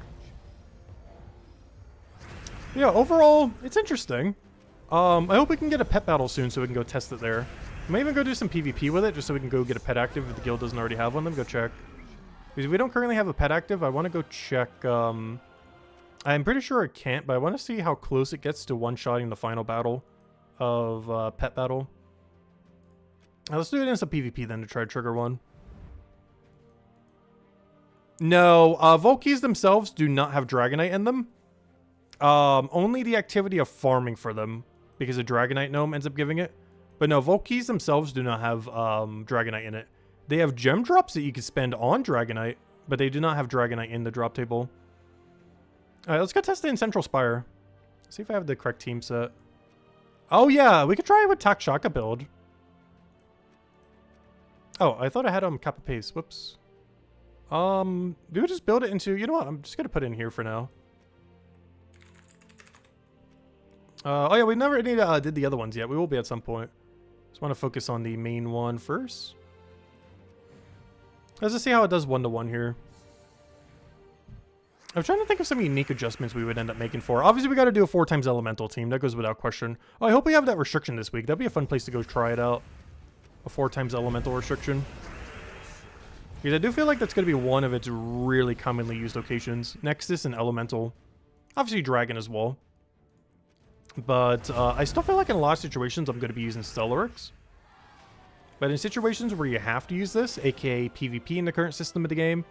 Yeah, overall, it's interesting. I hope we can get a pet battle soon so we can go test it there. I might even go do some PvP with it just so we can go get a pet active if the guild doesn't already have one. Let me go check. Because if we don't currently have a pet active, I want to go check. I'm pretty sure it can't, but I want to see how close it gets to one-shotting the final battle of pet battle. Let's do it in some PvP then to try to trigger one. No, Volkeys themselves do not have Dragonite in them. Only the activity of farming for them, because a Dragonite gnome ends up giving it. But no, Volkeys themselves do not have Dragonite in it. They have gem drops that you can spend on Dragonite, but they do not have Dragonite in the drop table. Alright, let's go test it in Central Spire. See if I have the correct team set. Oh yeah, we could try it with Takshaka build. Oh, I thought I had Kappa Pace. Whoops. We would just build it into... You know what? I'm just going to put it in here for now. Oh yeah, we never did the other ones yet. We will be at some point. Just want to focus on the main one first. Let's just see how it does 1-to-1 here. I'm trying to think of some unique adjustments we would end up making for. Obviously, we got to do a 4x elemental team. That goes without question. Oh, I hope we have that restriction this week. That'd be a fun place to go try it out. A 4x elemental restriction. Because I do feel like that's going to be one of its really commonly used locations. Nexus and elemental. Obviously, dragon as well. But I still feel like in a lot of situations I'm going to be using Stellaryx. But in situations where you have to use this, aka PvP in the current system of the game,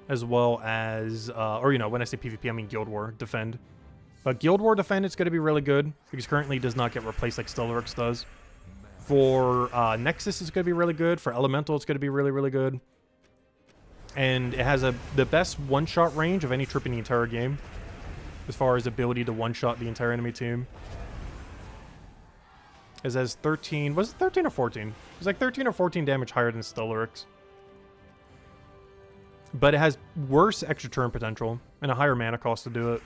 as well as, or you know, when I say PvP I mean Guild War Defend. But Guild War Defend it's going to be really good, because currently it does not get replaced like Stellaryx does. For Nexus it's going to be really good, for Elemental it's going to be really, really good. And it has the best one-shot range of any troop in the entire game. As far as ability to one-shot the entire enemy team. It has 13... Was it 13 or 14? It was like 13 or 14 damage higher than Stellaryx. But it has worse extra turn potential. And a higher mana cost to do it.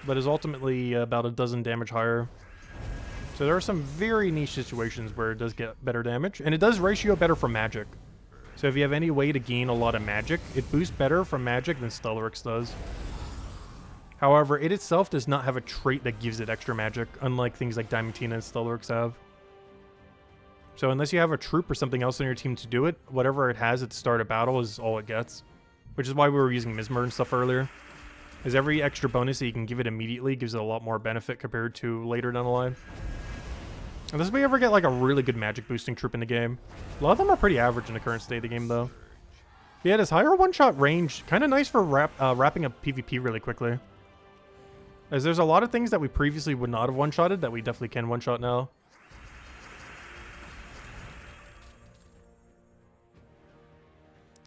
But is ultimately about a dozen damage higher. So there are some very niche situations where it does get better damage. And it does ratio better from magic. So if you have any way to gain a lot of magic, it boosts better from magic than Stellaryx does. However, it itself does not have a trait that gives it extra magic, unlike things like Diamantina and Stellaryx have. So unless you have a troop or something else on your team to do it, whatever it has at the start of battle is all it gets. Which is why we were using Mesmer and stuff earlier. Is every extra bonus that you can give it immediately gives it a lot more benefit compared to later down the line. Unless we ever get like a really good magic boosting troop in the game. A lot of them are pretty average in the current state of the game though. Yeah, this higher one-shot range, kind of nice for wrapping up PvP really quickly. As there's a lot of things that we previously would not have one-shotted that we definitely can one-shot now.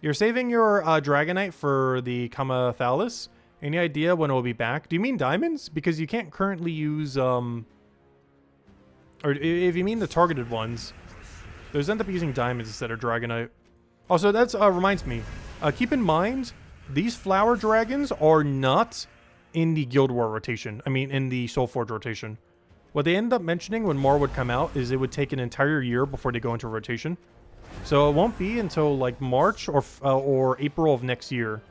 You're saving your Dragonite for the Kamathalis. Any idea when it will be back? Do you mean diamonds? Because you can't currently use... Or if you mean the targeted ones, those end up using diamonds instead of Dragonite. Also, that reminds me. Keep in mind, these flower dragons are not... in the Guild War rotation. I mean, in the Soulforge rotation. What they end up mentioning when more would come out is it would take an entire year before they go into rotation. So it won't be until like March or April of next year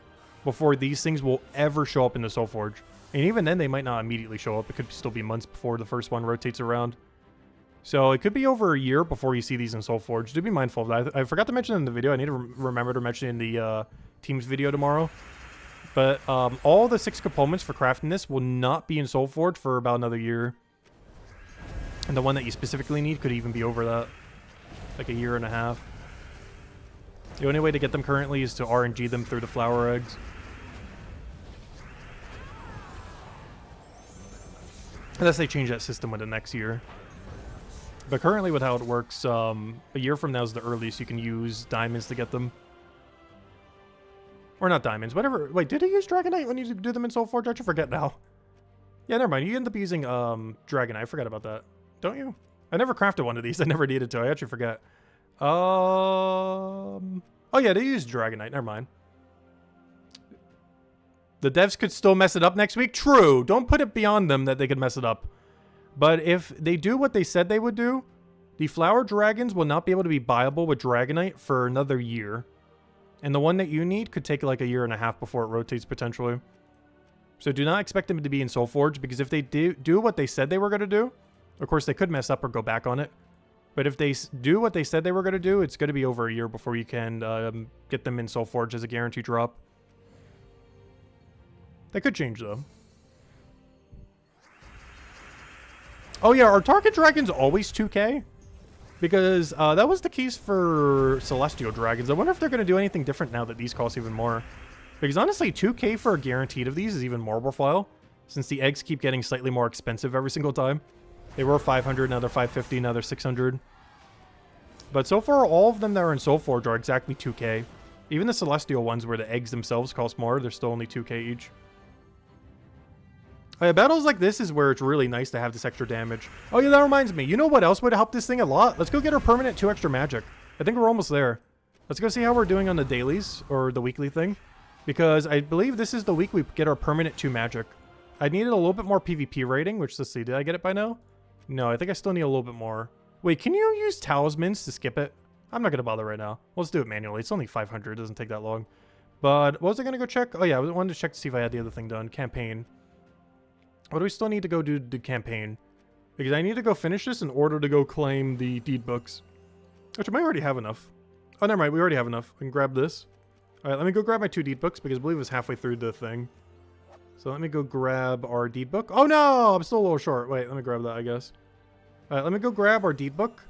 before these things will ever show up in the Soulforge. And even then, they might not immediately show up. It could still be months before the first one rotates around. So it could be over a year before you see these in Soulforge. Do be mindful of that. I forgot to mention it in the video. I need to remember to mention it in the Teams video tomorrow. But all the 6 components for crafting this will not be in Soulforge for about another year. And the one that you specifically need could even be over that. Like a year and a half. The only way to get them currently is to RNG them through the flower eggs. Unless they change that system with the next year. But currently with how it works, a year from now is the earliest you can use diamonds to get them. Or not diamonds, whatever. Wait, did he use Dragonite when you do them in Soulforge? I forget now. Yeah, never mind. You end up using Dragonite. I forgot about that. Don't you? I never crafted one of these. I never needed to. I actually forget. Oh yeah, they use Dragonite. Never mind. The devs could still mess it up next week. True. Don't put it beyond them that they could mess it up. But if they do what they said they would do, the flower dragons will not be able to be buyable with Dragonite for another year. And the one that you need could take like a year and a half before it rotates potentially. So do not expect them to be in Soulforge, because if they do what they said they were going to do, of course they could mess up or go back on it. But if they do what they said they were going to do, it's going to be over a year before you can get them in Soulforge as a guaranteed drop. That could change though. Oh yeah, are target dragons always 2k? Because that was the case for Celestial Dragons. I wonder if they're going to do anything different now that these cost even more. Because honestly, 2k for a guaranteed of these is even more worthwhile, since the eggs keep getting slightly more expensive every single time. They were 500, now they're 550, now they're 600. But so far, all of them that are in Soulforge are exactly 2k. Even the Celestial ones where the eggs themselves cost more, they're still only 2k each. Battles like this is where it's really nice to have this extra damage. Oh yeah, that reminds me. You know what else would help this thing a lot? Let's go get our permanent 2 extra magic. I think we're almost there. Let's go see how we're doing on the dailies, or the weekly thing. Because I believe this is the week we get our permanent 2 magic. I needed a little bit more PvP rating, which, let's see, did I get it by now? No, I think I still need a little bit more. Wait, can you use talismans to skip it? I'm not going to bother right now. Let's do it manually. It's only 500. It doesn't take that long. But what was I going to go check? Oh yeah, I wanted to check to see if I had the other thing done. Campaign. What do we still need to go do the campaign? Because I need to go finish this in order to go claim the deed books. Which I might already have enough. Oh, never mind. We already have enough. We can grab this. Alright, let me go grab my 2 deed books, because I believe it was halfway through the thing. So let me go grab our deed book. Oh no! I'm still a little short. Wait, let me grab that, I guess. Alright, let me go grab our deed book.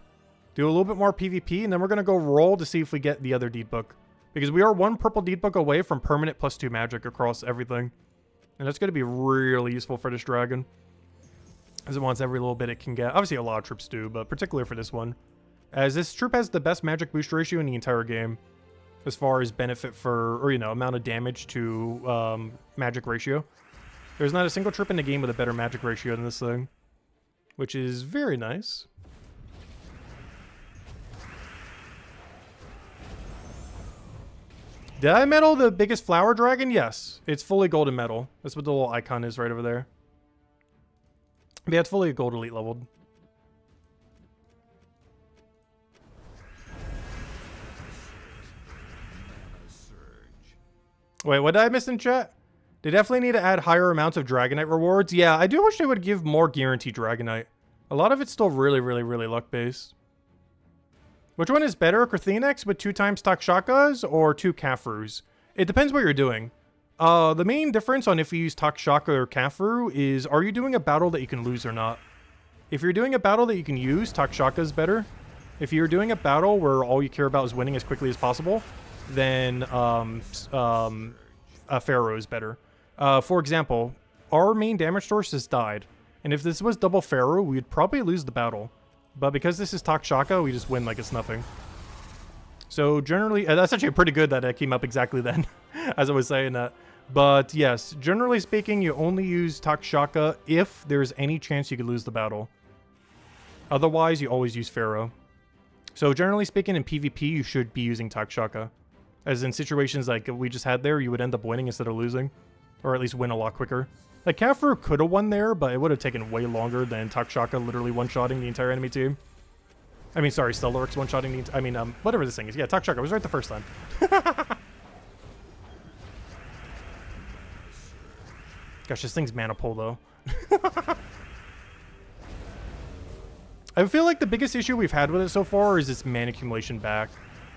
Do a little bit more PvP, and then we're going to go roll to see if we get the other deed book. Because we are 1 purple deed book away from permanent +2 magic across everything. And that's going to be really useful for this dragon. As it wants every little bit it can get. Obviously a lot of troops do, but particularly for this one. As this troop has the best magic boost ratio in the entire game. As far as benefit for, or you know, amount of damage to magic ratio. There's not a single troop in the game with a better magic ratio than this thing. Which is very nice. Did I medal the biggest flower dragon? Yes. It's fully golden medal. That's what the little icon is right over there. But yeah, it's fully gold elite leveled. Wait, what did I miss in chat? They definitely need to add higher amounts of Dragonite rewards. Yeah, I do wish they would give more guaranteed Dragonite. A lot of it's still really luck-based. Which one is better, Carthenex with 2 times Takshakas or 2 Kafrus? It depends what you're doing. The main difference on if you use Takshaka or Kafru is, are you doing a battle that you can lose or not? If you're doing a battle that you can use, Takshaka is better. If you're doing a battle where all you care about is winning as quickly as possible, then Pharaoh is better. For example, our main damage source has died. And if this was double Pharaoh, we'd probably lose the battle. But because this is Takshaka, we just win like it's nothing. So generally, that's actually pretty good that it came up exactly then, as I was saying that. But yes, generally speaking, you only use Takshaka if there's any chance you could lose the battle. Otherwise, you always use Pharaoh. So generally speaking, in PvP, you should be using Takshaka. As in situations like we just had there, you would end up winning instead of losing. Or at least win a lot quicker. Like, Kafru could have won there, but it would have taken way longer than Takshaka literally one-shotting the entire enemy team. I mean, sorry, Stellaryx one-shotting the... I mean, whatever this thing is. Yeah, Takshaka was right the first time. Gosh, this thing's mana pull, though. I feel like the biggest issue we've had with it so far is its mana accumulation back.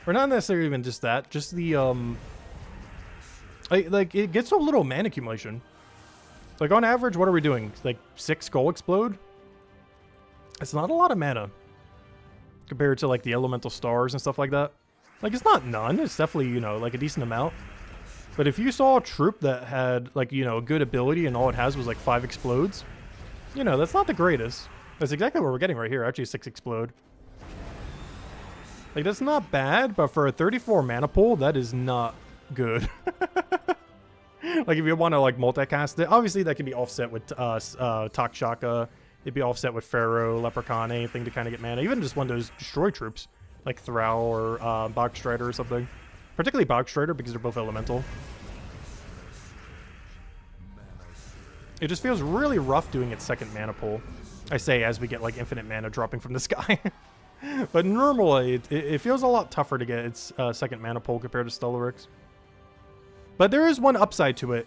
Or not necessarily even just that, just the, like, it gets so little mana accumulation. Like, on average, what are we doing? Like, 6 Skull Explode? It's not a lot of mana. Compared to, like, the Elemental Stars and stuff like that. Like, it's not none. It's definitely, you know, like, a decent amount. But if you saw a troop that had, like, you know, good ability and all it has was, like, 5 Explodes, you know, that's not the greatest. That's exactly what we're getting right here. Actually, 6 Explode. Like, that's not bad, but for a 34 mana pool, that is not good. Like, if you want to, like, multicast it, obviously that can be offset with Takshaka It'd be offset with Pharaoh, Leprechaun, anything to kind of get mana. Even just one of those destroy troops, like Thrall or Bog Strider or something. Particularly Bog Strider because they're both elemental. It just feels really rough doing its second mana pull. I say as we get like infinite mana dropping from the sky. But normally, it feels a lot tougher to get its second mana pull compared to Stellaryx. But there is one upside to it.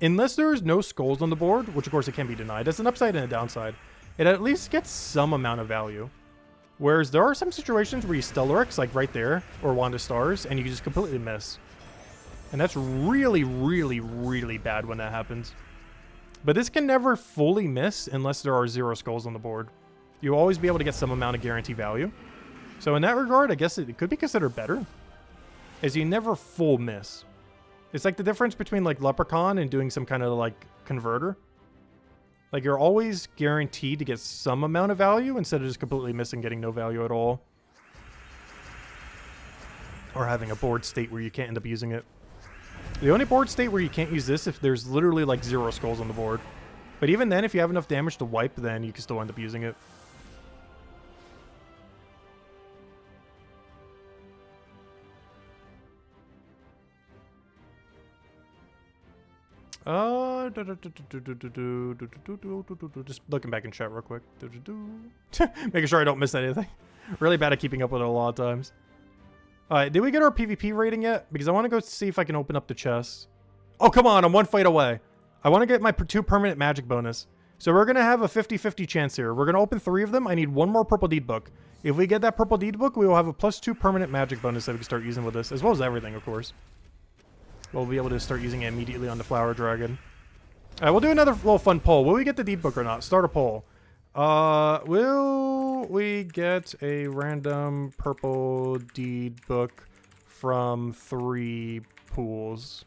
Unless there's no skulls on the board, which of course it can be denied, it's an upside and a downside. It at least gets some amount of value. Whereas there are some situations where you Stellaryx, like right there, or Wand of Stars, and you just completely miss. And that's really, really, really bad when that happens. But this can never fully miss unless there are 0 skulls on the board. You'll always be able to get some amount of guarantee value. So in that regard, I guess it could be considered better, as you never full miss. It's like the difference between like Leprechaun and doing some kind of like converter. Like you're always guaranteed to get some amount of value instead of just completely missing getting no value at all. Or having a board state where you can't end up using it. The only board state where you can't use this if there's literally like 0 skulls on the board. But even then, if you have enough damage to wipe, then you can still end up using it. Just looking back in chat real quick. Making sure I don't miss anything. Really bad at keeping up with it a lot of times. Alright, did we get our PvP rating yet? Because I want to go see if I can open up the chest. Oh, come on, I'm 1 fight away. I want to get my 2 permanent magic bonus. So we're going to have a 50-50 chance here. We're going to open 3 of them. I need 1 more purple deed book. If we get that purple deed book, we will have a +2 permanent magic bonus that we can start using with this, as well as everything, of course. We'll be able to start using it immediately on the flower dragon. Alright, we'll do another little fun poll. Will we get the deed book or not? Start a poll. Will we get a random purple deed book from 3 pools?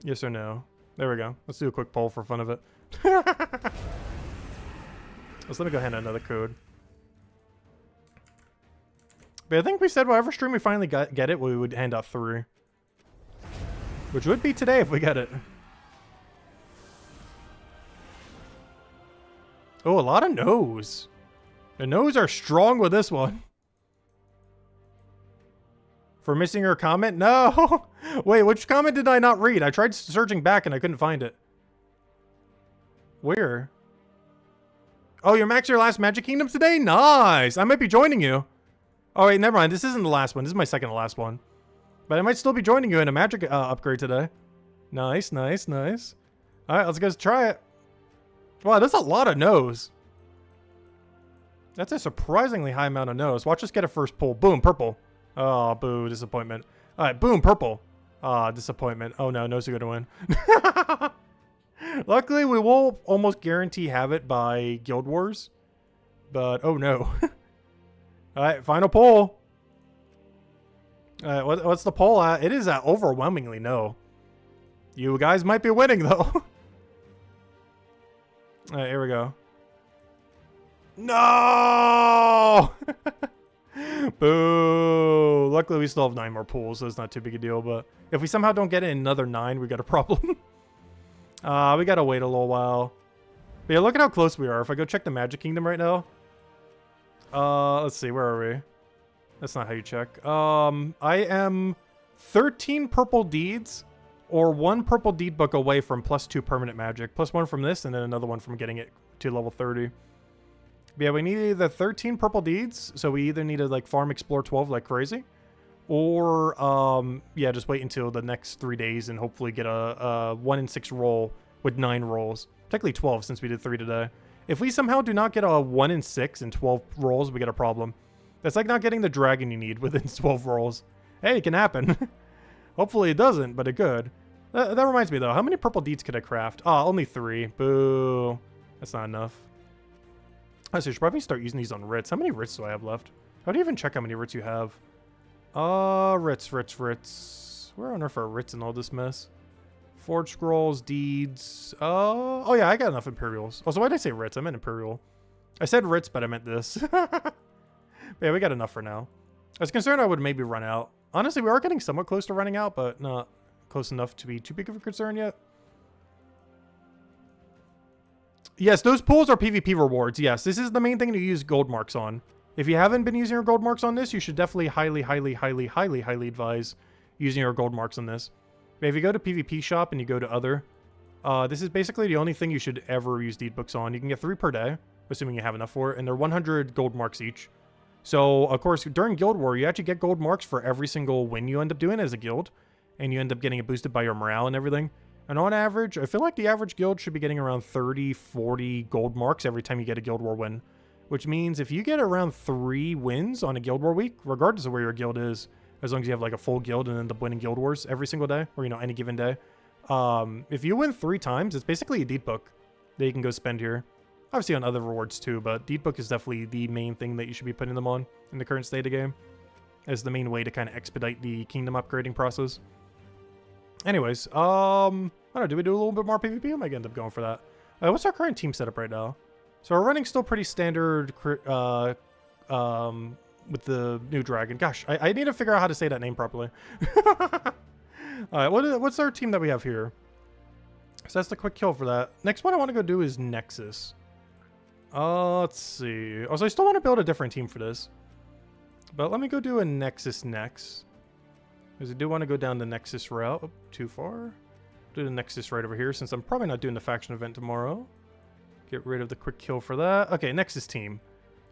Yes or no? There we go. Let's do a quick poll for fun of it. Let's let me go hand out another code. But I think we said whatever stream we finally get it, we would hand out 3. Which would be today if we get it. Oh, a lot of no's. The no's are strong with this one. For missing her comment? No! Wait, which comment did I not read? I tried searching back and I couldn't find it. Where? Oh, you're maxing your last Magic Kingdom today? Nice! I might be joining you. Oh, wait, never mind. This isn't the last one. This is my second to last one. But I might still be joining you in a Magic upgrade today. Nice, nice, nice. Alright, let's go try it. Wow, that's a lot of no's. That's a surprisingly high amount of no's. Watch us get a first pull. Boom, purple. Oh, boo, disappointment. Alright, boom, purple. Ah, disappointment. Oh no, no's are gonna win. Luckily, we will almost guarantee have it by Guild Wars. But, oh no. Alright, final poll. Alright, what's the poll at? It is at overwhelmingly no. You guys might be winning, though. Alright, here we go. No! Boo! Luckily, we still have 9 more pools, so it's not too big a deal. But if we somehow don't get it in another 9, we got a problem. We gotta wait a little while. But yeah, look at how close we are. If I go check the Magic Kingdom right now. Let's see, where are we? That's not how you check. I am 13 purple deeds or 1 purple deed book away from +2 permanent magic. +1 from this and then another one from getting it to level 30. But yeah, we need either 13 purple deeds, so we either need to like farm explore 12 like crazy, or yeah, just wait until the next 3 days and hopefully get a 1 in 6 roll with 9 rolls. Technically 12 since we did 3 today. If we somehow do not get a 1 in 6 and 12 rolls, we get a problem. That's like not getting the dragon you need within 12 rolls. Hey, it can happen. Hopefully it doesn't, but it could. That reminds me though, how many purple deeds could I craft? Oh, only 3. Boo. That's not enough. I should probably start using these on writs. How many writs do I have left? How do you even check how many writs you have? Writs. Where on earth are writs in all this mess? Forge scrolls, deeds. Oh yeah, I got enough Imperials. Oh, so why did I say writs? I meant Imperial. I said writs, but I meant this. Yeah, we got enough for now. I was concerned I would maybe run out. Honestly, we are getting somewhat close to running out, but not close enough to be too big of a concern yet. Yes, those pools are PvP rewards. Yes, this is the main thing to use gold marks on. If you haven't been using your gold marks on this, you should definitely highly advise using your gold marks on this. If you go to PvP shop and you go to other, this is basically the only thing you should ever use deed books on. You can get 3 per day, assuming you have enough for it, and they're 100 gold marks each. So, of course, during Guild War, you actually get gold marks for every single win you end up doing as a guild, and you end up getting it boosted by your morale and everything. And on average, I feel like the average guild should be getting around 30, 40 gold marks every time you get a Guild War win. Which means if you get around 3 wins on a Guild War week, regardless of where your guild is, as long as you have like a full guild and end up winning Guild Wars every single day, or, you know, any given day. If you win 3 times, it's basically a deed book that you can go spend here. Obviously on other rewards too, but deed book is definitely the main thing that you should be putting them on in the current state of game. As the main way to kind of expedite the kingdom upgrading process. Anyways, I don't know, do we do a little bit more PvP? I might end up going for that. What's our current team setup right now? So we're running still pretty standard with the new dragon. Gosh, I need to figure out how to say that name properly. Alright, what's our team that we have here? So that's the quick kill for that. Next one I want to go do is Nexus. Let's see. Also, I still want to build a different team for this. But let me go do a Nexus next. Because I do want to go down the Nexus route. Oh, too far. Do the Nexus right over here, since I'm probably not doing the faction event tomorrow. Get rid of the quick kill for that. Okay, Nexus team.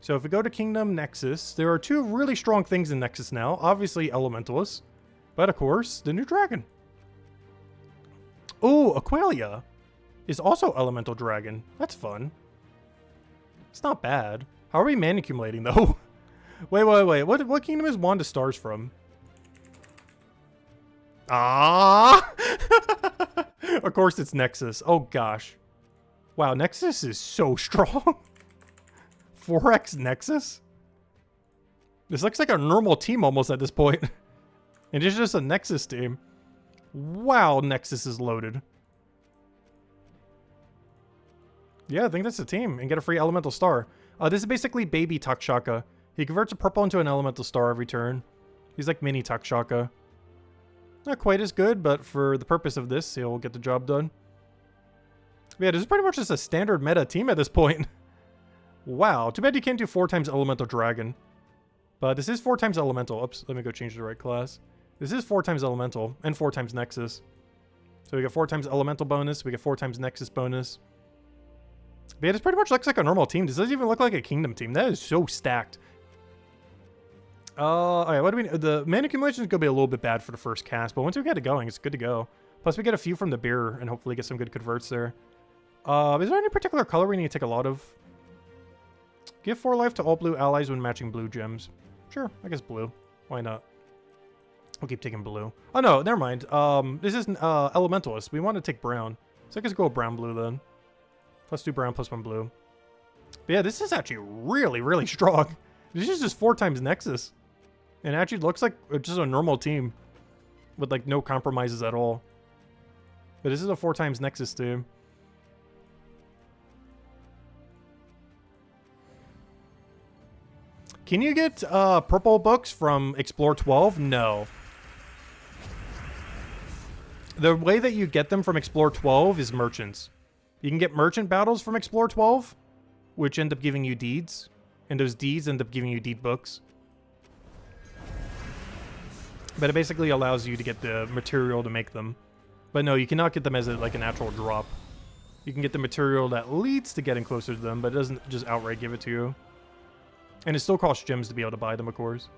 So if we go to Kingdom Nexus, there are 2 really strong things in Nexus now. Obviously, Elementalists. But of course, the new dragon. Oh, Aqualia is also Elemental Dragon. That's fun. It's not bad. How are we mana accumulating, though? Wait. What kingdom is Wand of Stars from? Ah! Of course it's Nexus. Oh, gosh. Wow, Nexus is so strong. 4x Nexus? This looks like a normal team almost at this point. And it's just a Nexus team. Wow, Nexus is loaded. Yeah, I think that's the team. And get a free Elemental Star. This is basically Baby Takshaka. He converts a purple into an Elemental Star every turn. He's like Mini Takshaka. Not quite as good, but for the purpose of this, he'll get the job done. Yeah, this is pretty much just a standard meta team at this point. Wow, too bad you can't do 4 times Elemental Dragon. But this is 4 times Elemental. Oops, let me go change the right class. This is 4 times Elemental and 4 times Nexus. So we get 4 times Elemental bonus, we get 4 times Nexus bonus. But yeah, this pretty much looks like a normal team. This doesn't even look like a Kingdom team. That is so stacked. Alright, what do we... The mana accumulation is going to be a little bit bad for the first cast, but once we get it going, it's good to go. Plus, we get a few from the beer and hopefully get some good converts there. Is there any particular color we need to take a lot of? Give 4 life to all blue allies when matching blue gems. Sure, I guess blue. Why not? We'll keep taking blue. Oh, no, never mind. This is Elementalist. We want to take brown. So I guess go brown-blue then. Plus 2 brown, plus 1 blue. But yeah, this is actually really, really strong. This is just 4 times Nexus. And it actually looks like just a normal team. With, like, no compromises at all. But this is a 4 times Nexus team. Can you get purple books from Explore 12? No. The way that you get them from Explore 12 is merchants. You can get merchant battles from Explore 12, which end up giving you deeds. And those deeds end up giving you deed books. But it basically allows you to get the material to make them. But no, you cannot get them as like a natural drop. You can get the material that leads to getting closer to them, but it doesn't just outright give it to you. And it still costs gems to be able to buy them, of course.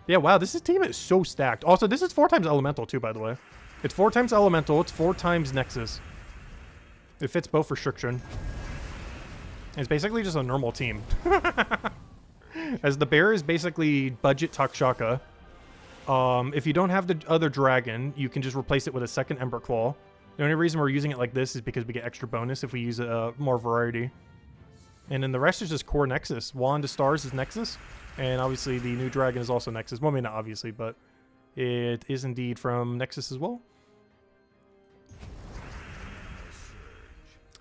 Yeah, wow, this team is so stacked. Also, this is 4 times Elemental, too, by the way. It's 4 times Elemental, it's 4 times Nexus. It fits both restriction. It's basically just a normal team. As the bear is basically budget Takshaka. If you don't have the other dragon, you can just replace it with a second Ember Claw. The only reason we're using it like this is because we get extra bonus if we use more variety. And then the rest is just core Nexus. Wand of Stars is Nexus. And obviously the new dragon is also Nexus. Well, I mean, not obviously, but it is indeed from Nexus as well.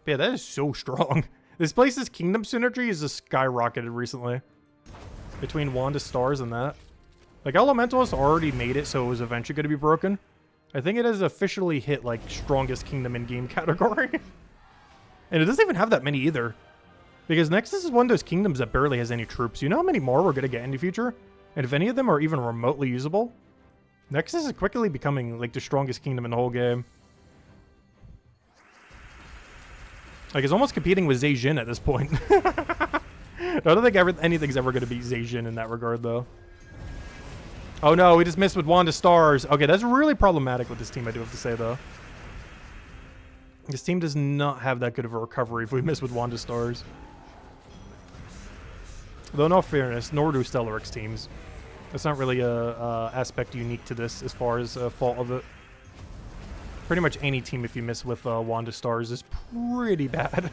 But yeah, that is so strong. This place's Kingdom synergy is just skyrocketed recently. Between Wand of Stars and that. Like, Elementalist already made it, so it was eventually going to be broken. I think it has officially hit, like, strongest Kingdom in-game category. And it doesn't even have that many either. Because Nexus is one of those kingdoms that barely has any troops. You know how many more we're going to get in the future? And if any of them are even remotely usable? Nexus is quickly becoming like the strongest kingdom in the whole game. Like it's almost competing with Zhejian at this point. I don't think anything's ever going to beat Zhejian in that regard though. Oh no, we just missed with Wand of Stars. Okay, that's really problematic with this team, I do have to say though. This team does not have that good of a recovery if we miss with Wand of Stars. Though in all fairness, nor do Stellarix teams. That's not really a aspect unique to this as far as a fault of it. Pretty much any team, if you miss with Wand of Stars, is pretty bad.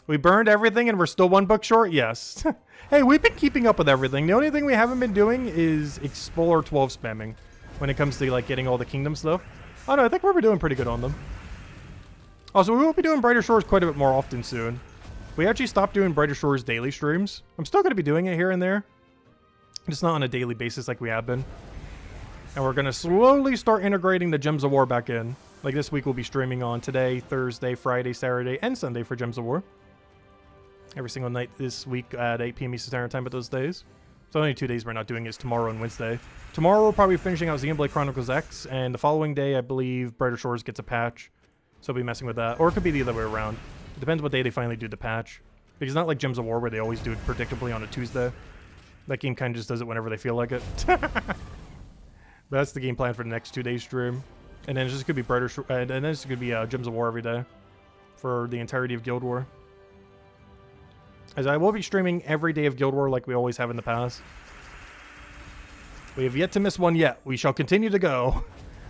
We burned everything and we're still 1 book short? Yes. Hey, we've been keeping up with everything. The only thing we haven't been doing is Explorer 12 spamming when it comes to like getting all the kingdom stuff. Oh no, I think we're doing pretty good on them. Also, we will be doing Brighter Shores quite a bit more often soon. We actually stopped doing Brighter Shores daily streams. I'm still going to be doing it here and there. Just not on a daily basis like we have been. And we're going to slowly start integrating the Gems of War back in. Like this week we'll be streaming on today, Thursday, Friday, Saturday, and Sunday for Gems of War. Every single night this week at 8 p.m. Eastern Standard Time at those days. So only 2 days we're not doing is tomorrow and Wednesday. Tomorrow we're probably finishing out Xenoblade Chronicles X, and the following day I believe Brighter Shores gets a patch. So I'll be messing with that. Or it could be the other way around. It depends what day they finally do the patch. Because it's not like Gems of War where they always do it predictably on a Tuesday. That game kind of just does it whenever they feel like it. But that's the game plan for the next 2 days stream. And then it's just going to be Brighter Shores, and then it's going to be Gems of War every day. For the entirety of Guild War. As I will be streaming every day of Guild War like we always have in the past. We have yet to miss one yet. We shall continue to go.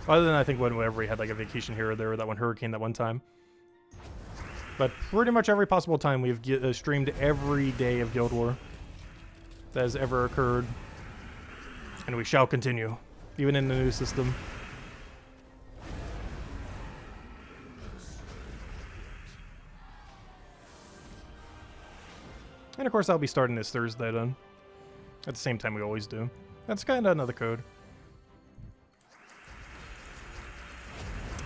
Other than I think whenever we had like a vacation here or there, or that one hurricane that one time. But pretty much every possible time we've streamed every day of Guild War that has ever occurred. And we shall continue, even in the new system. And of course I'll be starting this Thursday then. At the same time we always do. That's kind of another code.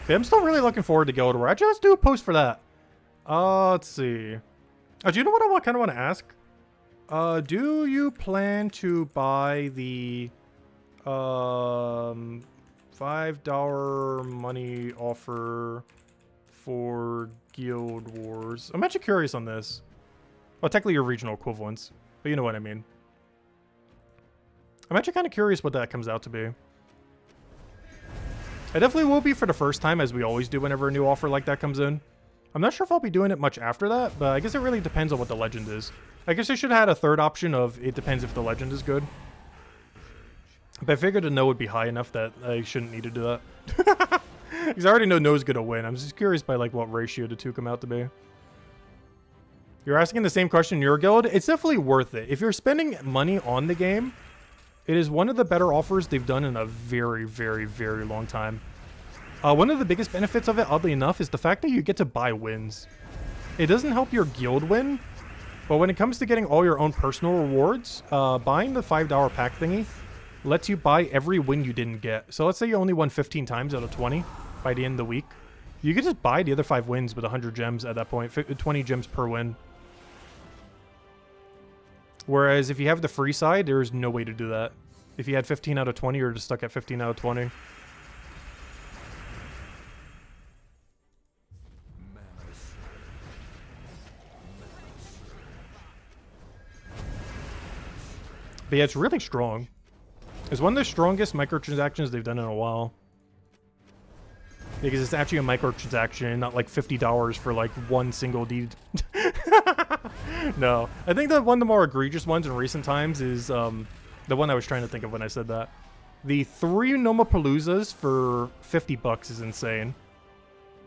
Yeah, I'm still really looking forward to Guild War. Actually, let's do a post for that. Let's see. Oh, do you know what I kind of want to ask? Do you plan to buy the $5 money offer for Guild Wars? I'm actually curious on this. Well, technically your regional equivalents, but you know what I mean. I'm actually kind of curious what that comes out to be. I definitely will be for the first time, as we always do whenever a new offer like that comes in. I'm not sure if I'll be doing it much after that, but I guess it really depends on what the legend is. I guess I should have had a third option of it depends if the legend is good. But I figured a no would be high enough that I shouldn't need to do that. Because I already know no is going to win. I'm just curious by like what ratio the two come out to be. You're asking the same question in your guild? It's definitely worth it. If you're spending money on the game, it is one of the better offers they've done in a very, very, very long time. One of the biggest benefits of it, oddly enough, is the fact that you get to buy wins. It doesn't help your guild win, but when it comes to getting all your own personal rewards, buying the $5 pack thingy lets you buy every win you didn't get. So let's say you only won 15 times out of 20 by the end of the week. You could just buy the other 5 wins with 100 gems at that point, 20 gems per win. Whereas if you have the free side, there's no way to do that. If you had 15 out of 20, you're just stuck at 15 out of 20. But yeah, it's really strong. It's one of the strongest microtransactions they've done in a while. Because it's actually a microtransaction, not like $50 for like one single deed. No. I think that one of the more egregious ones in recent times is the one I was trying to think of when I said that. The 3 Nomapaloozas for $50 is insane.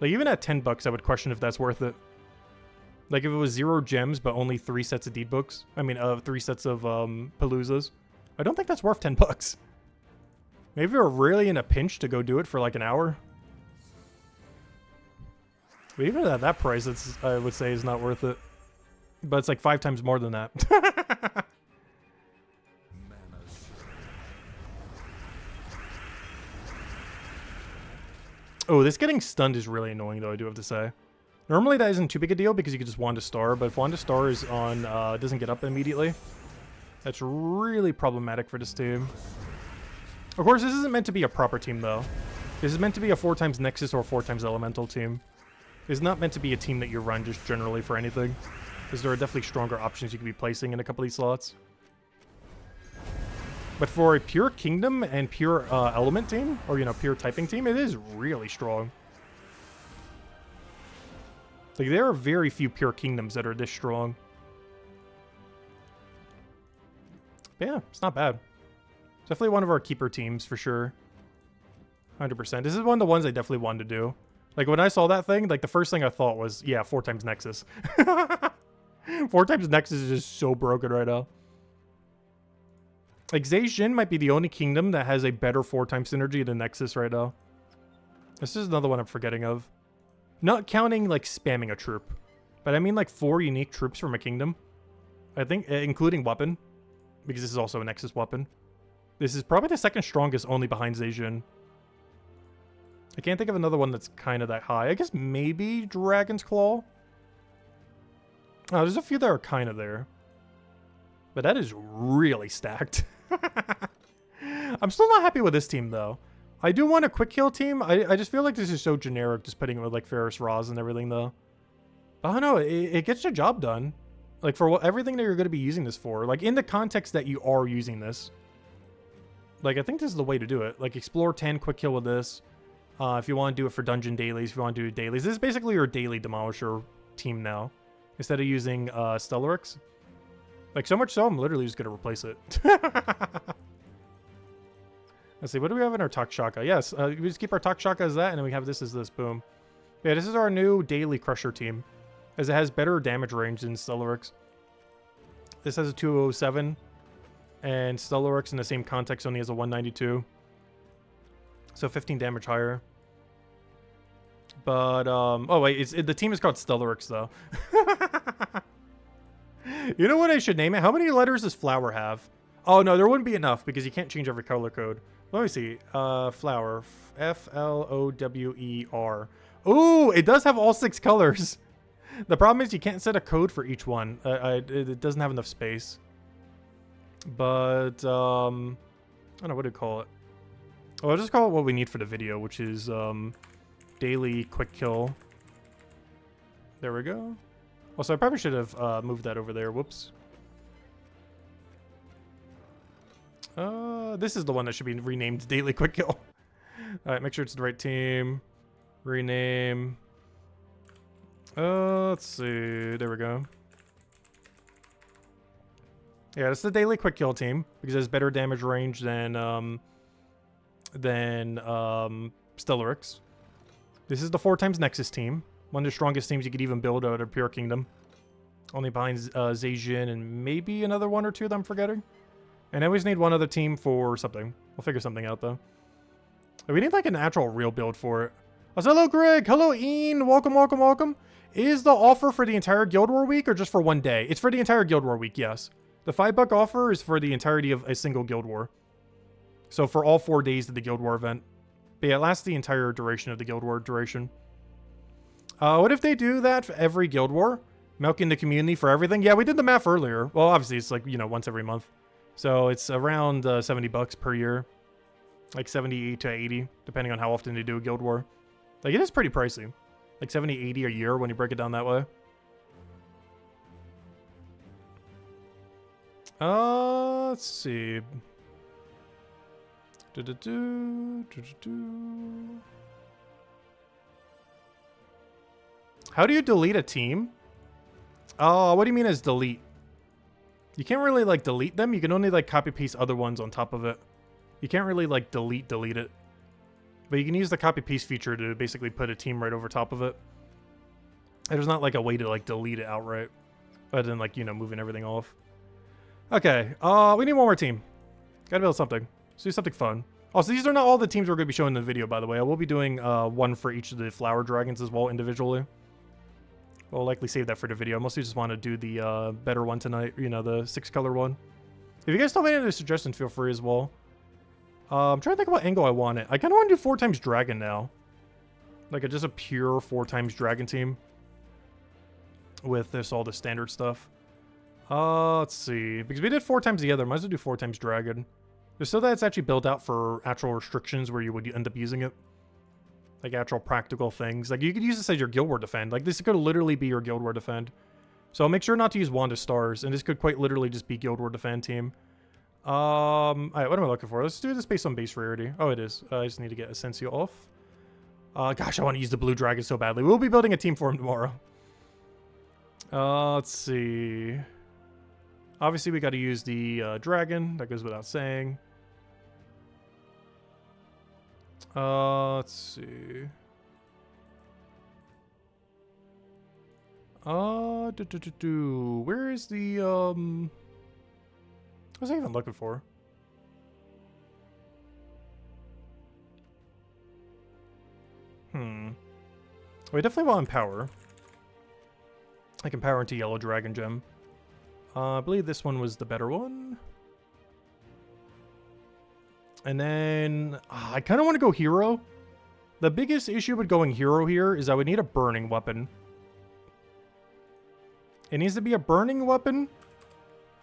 Like even at $10, I would question if that's worth it. Like if it was 0 gems but only 3 sets of deed books. I mean, 3 sets of Paloozas. I don't think that's worth $10. Maybe you're really in a pinch to go do it for like an hour. But even at that price, it's, I would say, is not worth it. But it's like 5 times more than that. Oh, this getting stunned is really annoying, though, I do have to say. Normally, that isn't too big a deal because you can just wand a star, but if wand a star is on, doesn't get up immediately, that's really problematic for this team. Of course, this isn't meant to be a proper team, though. This is meant to be a 4x Nexus or 4x Elemental team. It's not meant to be a team that you run just generally for anything, because there are definitely stronger options you could be placing in a couple of these slots. But for a pure Kingdom and pure Element team, or, you know, pure typing team, it is really strong. Like, there are very few pure Kingdoms that are this strong. But yeah, it's not bad. Definitely one of our keeper teams, for sure. 100%. This is one of the ones I definitely wanted to do. Like, when I saw that thing, like, the first thing I thought was, yeah, 4x Nexus. 4x Nexus is just so broken right now. Like, Zhejian might be the only kingdom that has a better 4x synergy than Nexus right now. This is another one I'm forgetting of. Not counting, like, spamming a troop. But I mean, like, 4 unique troops from a kingdom. I think, including weapon. Because this is also a Nexus weapon. This is probably the second strongest, only behind Zhejian. I can't think of another one that's kind of that high. I guess maybe Dragon's Claw. Oh, there's a few that are kind of there. But that is really stacked. I'm still not happy with this team, though. I do want a quick kill team. I just feel like this is so generic, just putting it with, like, Ferris Roz and everything, though. I don't know. It gets the job done. Like, for everything that you're going to be using this for. Like, in the context that you are using this. Like, I think this is the way to do it. Like, explore 10, quick kill with this. If you want to do it for dungeon dailies, if you want to do dailies. This is basically your daily Demolisher team now. Instead of using Stellarix. Like, so much so, I'm literally just going to replace it. Let's see, what do we have in our Takshaka? Yes, we just keep our Takshaka as that, and then we have this as this. Boom. Yeah, this is our new daily Crusher team. As it has better damage range than Stellarix. This has a 207. And Stellarix in the same context only has a 192. So 15 damage higher. But, oh wait, the team is called Stellarix, though. You know what I should name it? How many letters does Flower have? Oh, no, there wouldn't be enough, because you can't change every color code. Let me see. Flower. Flower. Ooh, it does have all 6 colors. The problem is you can't set a code for each one. It doesn't have enough space. But, I don't know, what do you call it? Oh, I'll just call it what we need for the video, which is, daily quick kill. There we go. Also, I probably should have moved that over there. Whoops. This is the one that should be renamed Daily Quick Kill. Alright, make sure it's the right team. Rename. Let's see. There we go. Yeah, it's the Daily Quick Kill team because it has better damage range than Stellarix. This is the 4x Nexus team. One of the strongest teams you could even build out of Pure Kingdom. Only behind Zhejian and maybe another one or two that I'm forgetting. And I always need one other team for something. We'll figure something out, though. We need, like, an actual real build for it. Oh, hello, Greg. Hello, Ian. Welcome, welcome, welcome. Is the offer for the entire Guild War week or just for one day? It's for the entire Guild War week, yes. The $5 offer is for the entirety of a single Guild War. So for all 4 days of the Guild War event. But yeah, it lasts the entire duration of the Guild War duration. What if they do that for every Guild War? Milking the community for everything? Yeah, we did the math earlier. Well, obviously, it's like, you know, once every month. So it's around $70 per year. Like 70 to 80, depending on how often they do a Guild War. Like, it is pretty pricey. Like 70, 80 a year when you break it down that way. Let's see. How do you delete a team? Oh, what do you mean as delete? You can't really, like, delete them. You can only, like, copy-paste other ones on top of it. You can't really, like, delete it. But you can use the copy-paste feature to basically put a team right over top of it. And there's not, like, a way to, like, delete it outright. Other than, like, you know, moving everything off. Okay, we need one more team. Gotta build something. Let's do something fun. Also, these are not all the teams we're going to be showing in the video, by the way. I will be doing one for each of the flower dragons as well, individually. We'll likely save that for the video. I mostly just want to do the better one tonight. You know, the 6-color one. If you guys still have any suggestions, feel free as well. I'm trying to think of what angle I want it. I kind of want to do 4x dragon now. Like just a pure 4 times dragon team. With this, all the standard stuff. Let's see. Because we did 4 times the other, might as well do 4 times dragon. Just so that it's actually built out for actual restrictions where you would end up using it. Like actual practical things. Like you could use this as your Guild War defend. Like this could literally be your Guild War defend. So I'll make sure not to use Wand of Stars. And this could quite literally just be Guild War defend team. Alright, what am I looking for? Let's do this based on base rarity. Oh, it is. I just need to get Essential off. Gosh, I want to use the blue dragon so badly. We'll be building a team for him tomorrow. Let's see. Obviously, we got to use the dragon. That goes without saying. Let's see. Where is the, what was I even looking for? We definitely want Empower. I can power into Yellow Dragon Gem. I believe this one was the better one. And then I kind of want to go hero. The biggest issue with going hero here is I would need a burning weapon. It needs to be a burning weapon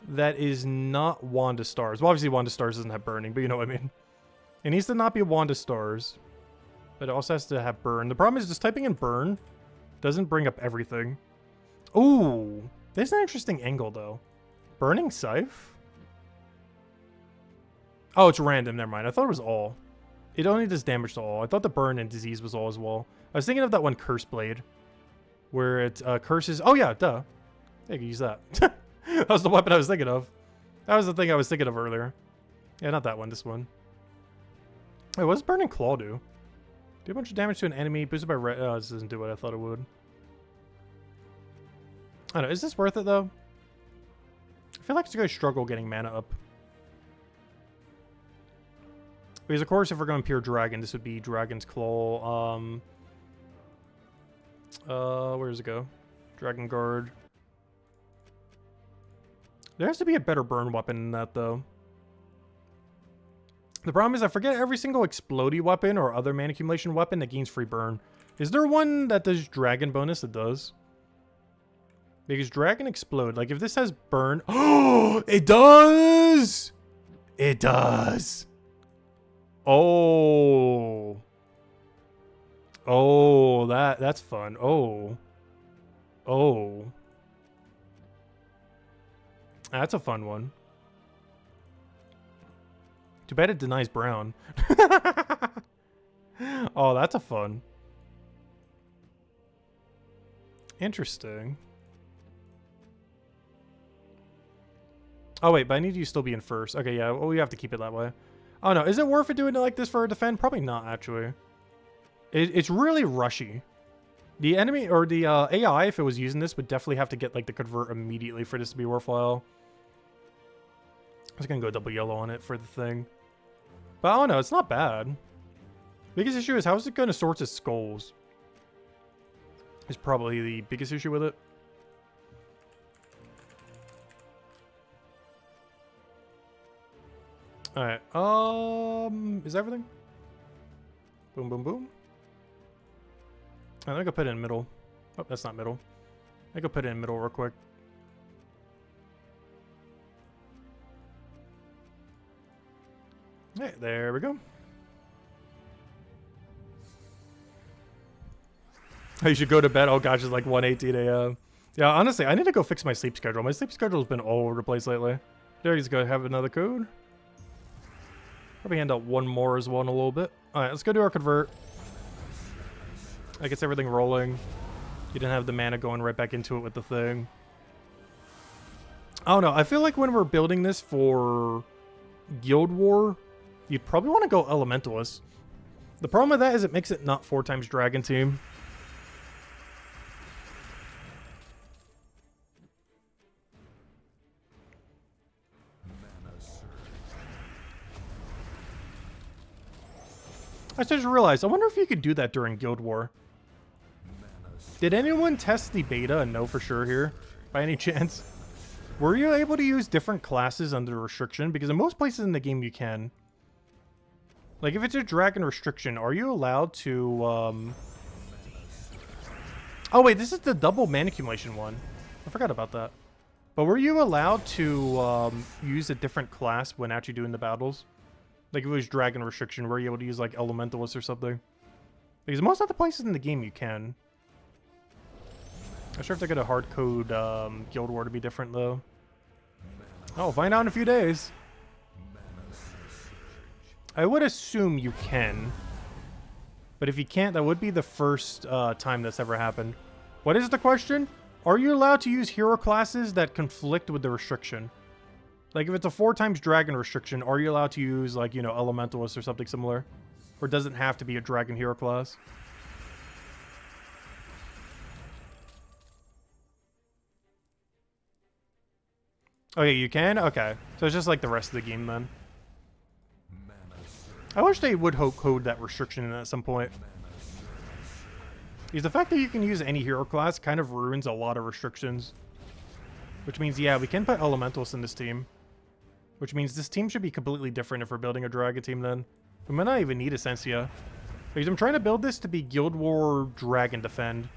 that is not Wand of Stars. Well, obviously Wand of Stars doesn't have burning, but you know what I mean. It needs to not be Wand of Stars, but it also has to have burn. The problem is just typing in burn doesn't bring up everything. Ooh, there's an interesting angle though. Burning Scythe? Oh, it's random. Never mind. I thought it was all. It only does damage to all. I thought the burn and disease was all as well. I was thinking of that one Curse Blade, where it curses. Oh yeah, duh. I can use that. That was the weapon I was thinking of. That was the thing I was thinking of earlier. Yeah, not that one. This one. Wait, what does Burning Claw do? Do a bunch of damage to an enemy boosted by red. Oh, this doesn't do what I thought it would. I don't know. Is this worth it though? I feel like it's going to struggle getting mana up. Because of course, if we're going pure dragon, this would be Dragon's Claw. Where does it go? Dragon Guard. There has to be a better burn weapon than that, though. The problem is I forget every single explodey weapon or other mana accumulation weapon that gains free burn. Is there one that does dragon bonus that does? Because dragon explode. Like, if this has burn... Oh, it does! It does! Oh. Oh, that's fun. Oh. Oh. That's a fun one. Too bad it denies brown. Oh, that's a fun. Interesting. Oh, wait, but I need you to still be in first. Okay, yeah, well, we have to keep it that way. Oh, no. Is it worth it doing it like this for a defend? Probably not, actually. It's really rushy. The enemy, or the AI, if it was using this, would definitely have to get, like, the convert immediately for this to be worthwhile. I was going to go double yellow on it for the thing. But I don't know. It's not bad. Biggest issue is how is it going to sort its skulls? Is probably the biggest issue with it. Alright, is everything? Boom, boom, boom. I think I'll put it in middle. Oh, that's not middle. I think I'll put it in middle real quick. Alright, there we go. You should go to bed. Oh gosh, it's like 1:18 a.m. Yeah, honestly, I need to go fix my sleep schedule. My sleep schedule's been all over the place lately. There he's gonna have another code. Probably hand out one more as well in a little bit. Alright, let's go do our convert. That gets everything rolling. You didn't have the mana going right back into it with the thing. I don't know. I feel like when we're building this for Guild War, you'd probably want to go Elementalist. The problem with that is it makes it not 4 times Dragon team. I just realized, I wonder if you could do that during Guild War. Did anyone test the beta and know for sure here, by any chance? Were you able to use different classes under restriction? Because in most places in the game you can. Like if it's a dragon restriction, are you allowed to Oh wait, this is the double mana accumulation one. I forgot about that. But were you allowed to use a different class when actually doing the battles? Like if it was dragon restriction, were you able to use like elementalist or something? Because most of the places in the game you can. I'm sure if they're gonna hard code Guild War to be different though. Oh, we'll find out in a few days. I would assume you can. But if you can't, that would be the first time that's ever happened. What is the question? Are you allowed to use hero classes that conflict with the restriction? Like if it's a 4 times dragon restriction, are you allowed to use like, you know, elementalist or something similar? Or does it have to be a dragon hero class? Okay, you can? Okay. So it's just like the rest of the game then. I wish they would code that restriction in at some point. Because the fact that you can use any hero class kind of ruins a lot of restrictions. Which means, yeah, we can put elementals in this team. Which means this team should be completely different if we're building a dragon team then. We might not even need Essentia. Because I'm trying to build this to be Guild War Dragon Defend.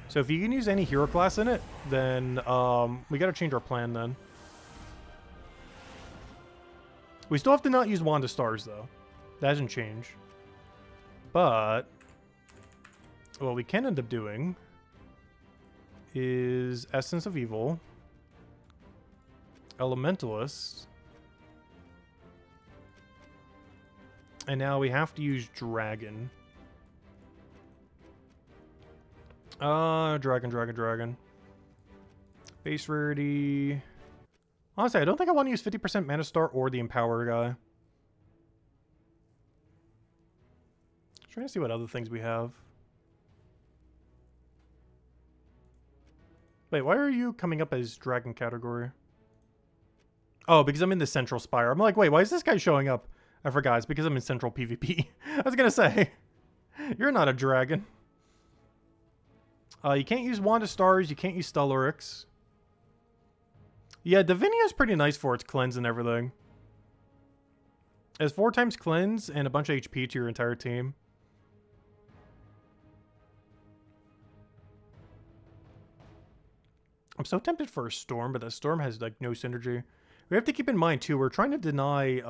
So if you can use any hero class in it, then we gotta change our plan then. We still have to not use Wand of Stars though. That doesn't change. But what we can end up doing is Essence of Evil, Elementalist, and now we have to use Dragon. Dragon. Base rarity. Honestly, I don't think I want to use 50% Mana Star or the Empower guy. Trying to see what other things we have. Wait, why are you coming up as Dragon category? Oh, because I'm in the Central Spire. I'm like, wait, why is this guy showing up? I forgot, it's because I'm in Central PvP. I was gonna say, you're not a dragon. You can't use Wand of Stars, you can't use Stellarix. Yeah, Divinia is pretty nice for its cleanse and everything. It has 4 times cleanse and a bunch of HP to your entire team. I'm so tempted for a Storm, but that Storm has like no synergy. We have to keep in mind too, we're trying to deny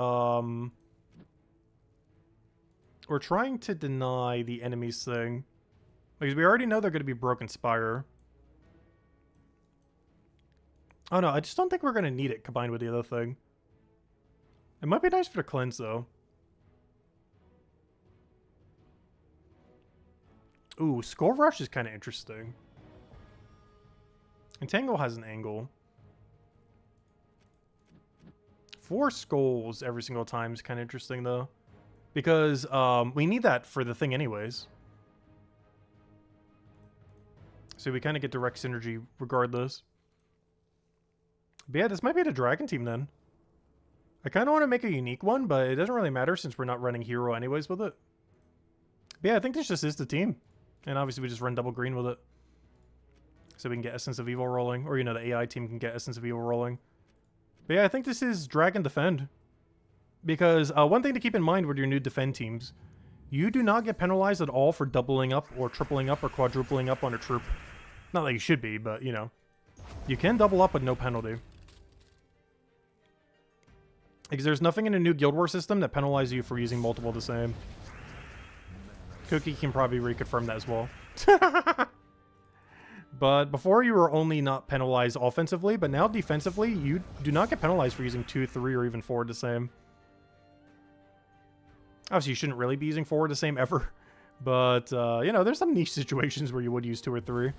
the enemy's thing. Because we already know they're going to be Broken Spire. Oh no, I just don't think we're going to need it combined with the other thing. It might be nice for the cleanse though. Ooh, Skull Rush is kind of interesting. Entangle has an angle. 4 skulls every single time is kind of interesting though. Because we need that for the thing anyways. So we kind of get direct synergy regardless. But yeah, this might be the dragon team then. I kind of want to make a unique one, but it doesn't really matter since we're not running hero anyways with it. But yeah, I think this just is the team. And obviously we just run double green with it. So we can get Essence of Evil rolling. Or, you know, the AI team can get Essence of Evil rolling. But yeah, I think this is Dragon Defend. Because one thing to keep in mind with your new defend teams, you do not get penalized at all for doubling up or tripling up or quadrupling up on a troop. Not that you should be, but, you know. You can double up with no penalty. Because there's nothing in a new Guild War system that penalizes you for using multiple of the same. Cookie can probably reconfirm that as well. But before you were only not penalized offensively, but now defensively, you do not get penalized for using 2, 3, or even 4 the same. Obviously, you shouldn't really be using 4 the same ever. But, you know, there's some niche situations where you would use 2 or 3.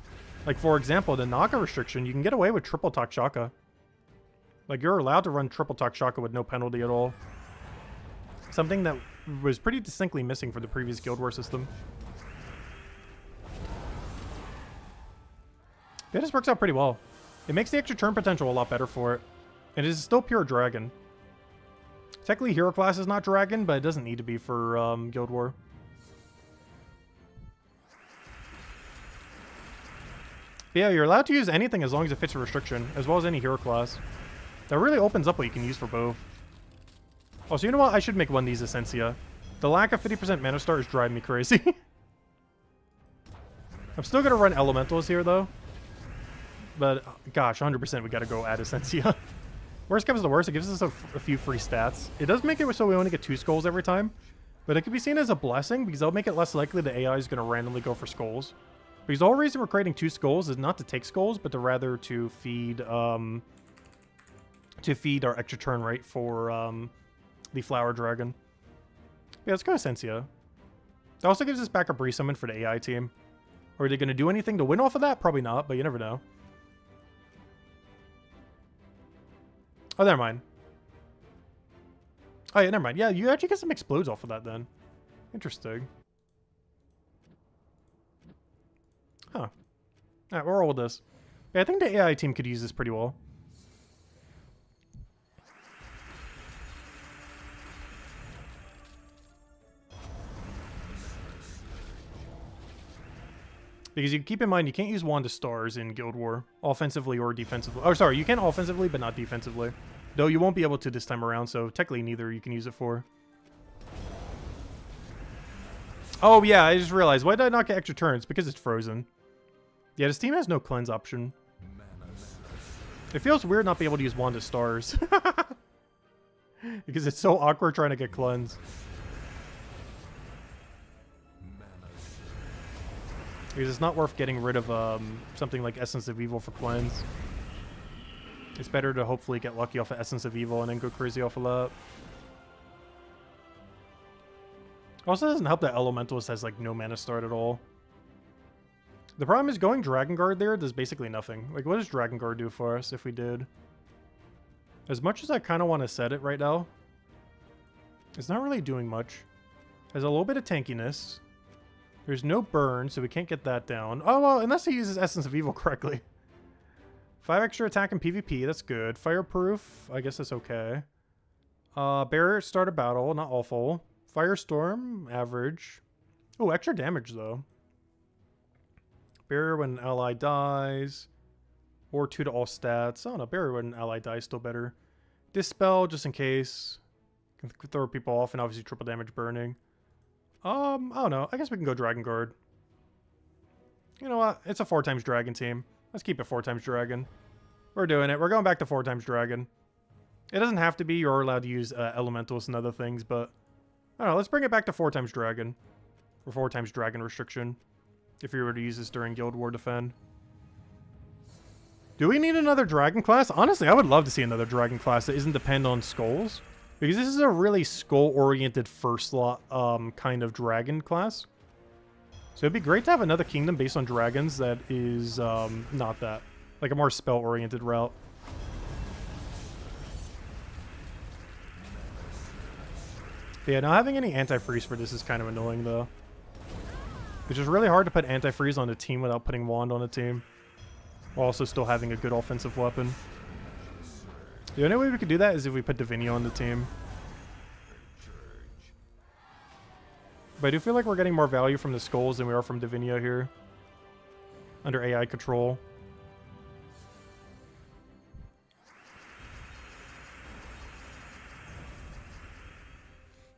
Like, for example, the Naga restriction, you can get away with triple Takshaka. Like, you're allowed to run triple Takshaka with no penalty at all. Something that was pretty distinctly missing for the previous Guild War system. Yeah, this works out pretty well. It makes the extra turn potential a lot better for it. And it is still pure dragon. Technically, hero class is not dragon, but it doesn't need to be for Guild War. But yeah, you're allowed to use anything as long as it fits a restriction, as well as any hero class. That really opens up what you can use for both. Oh, so you know what? I should make one of these Essentia. The lack of 50% Mana Star is driving me crazy. I'm still going to run elementals here, though. But, gosh, 100% we got to go add Essentia. Worst comes to worst, it gives us a few free stats. It does make it so we only get 2 skulls every time. But it could be seen as a blessing, because that'll make it less likely the AI is going to randomly go for skulls. Because the whole reason we're creating 2 skulls is not to take skulls, but to rather to feed our extra turn rate for the Flower Dragon. Yeah, let's go Essentia. It also gives us back a Bree Summon for the AI team. Are they going to do anything to win off of that? Probably not, but you never know. Oh, never mind. Oh, yeah, never mind. Yeah, you actually get some explodes off of that then. Interesting. Huh. Alright, we'll roll with this. Yeah, I think the AI team could use this pretty well. Because you keep in mind, you can't use Wand of Stars in Guild War, offensively or defensively. Oh, sorry, you can offensively, but not defensively. Though you won't be able to this time around, so technically neither you can use it for. Oh, yeah, I just realized. Why did I not get extra turns? Because it's frozen. Yeah, this team has no cleanse option. It feels weird not being able to use Wand of Stars. Because it's so awkward trying to get cleanse. Because it's not worth getting rid of something like Essence of Evil for cleanse. It's better to hopefully get lucky off of Essence of Evil and then go crazy off of that. Also doesn't help that Elementalist has like no mana start at all. The problem is going Dragon Guard there does basically nothing. Like, what does Dragon Guard do for us if we did? As much as I kind of want to set it right now, it's not really doing much. Has a little bit of tankiness. There's no burn, so we can't get that down. Oh, well, unless he uses Essence of Evil correctly. 5 extra attack in PvP, that's good. Fireproof, I guess that's okay. Barrier at start of battle, not awful. Firestorm, average. Oh, extra damage, though. Barrier when an ally dies. Or 2 to all stats. Oh, no, barrier when an ally dies, still better. Dispel, just in case. Can throw people off, and obviously triple damage burning. I don't know. I guess we can go Dragon Guard. You know what? It's a 4 times Dragon team. Let's keep it 4 times Dragon. We're doing it. We're going back to 4 times Dragon. It doesn't have to be. You're allowed to use Elementals and other things, but I don't know. Let's bring it back to 4 times Dragon. Or 4 times Dragon restriction. If you were to use this during Guild War Defend. Do we need another Dragon class? Honestly, I would love to see another Dragon class that isn't depend on skulls. Because this is a really skull-oriented first slot kind of dragon class. So it'd be great to have another kingdom based on dragons that is not that. Like a more spell-oriented route. Yeah, not having any anti-freeze for this is kind of annoying, though. It's just really hard to put anti-freeze on a team without putting Wand on a team. While also still having a good offensive weapon. The only way we could do that is if we put Divinio on the team. But I do feel like we're getting more value from the skulls than we are from Divinio here. Under AI control.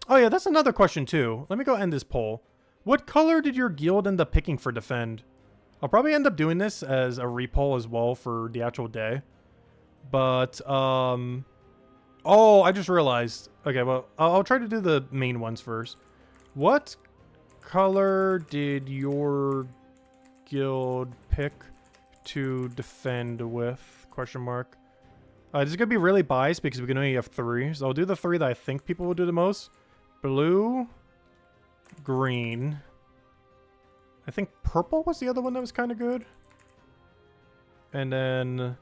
Oh yeah, that's another question too. Let me go end this poll. What color did your guild end up picking for Defend? I'll probably end up doing this as a repoll as well for the actual day. But, oh, I just realized. Okay, well, I'll try to do the main ones first. What color did your guild pick to defend with? Question mark. This is going to be really biased because we can only have 3. So I'll do the 3 that I think people will do the most. Blue, green. I think purple was the other one that was kind of good. And then...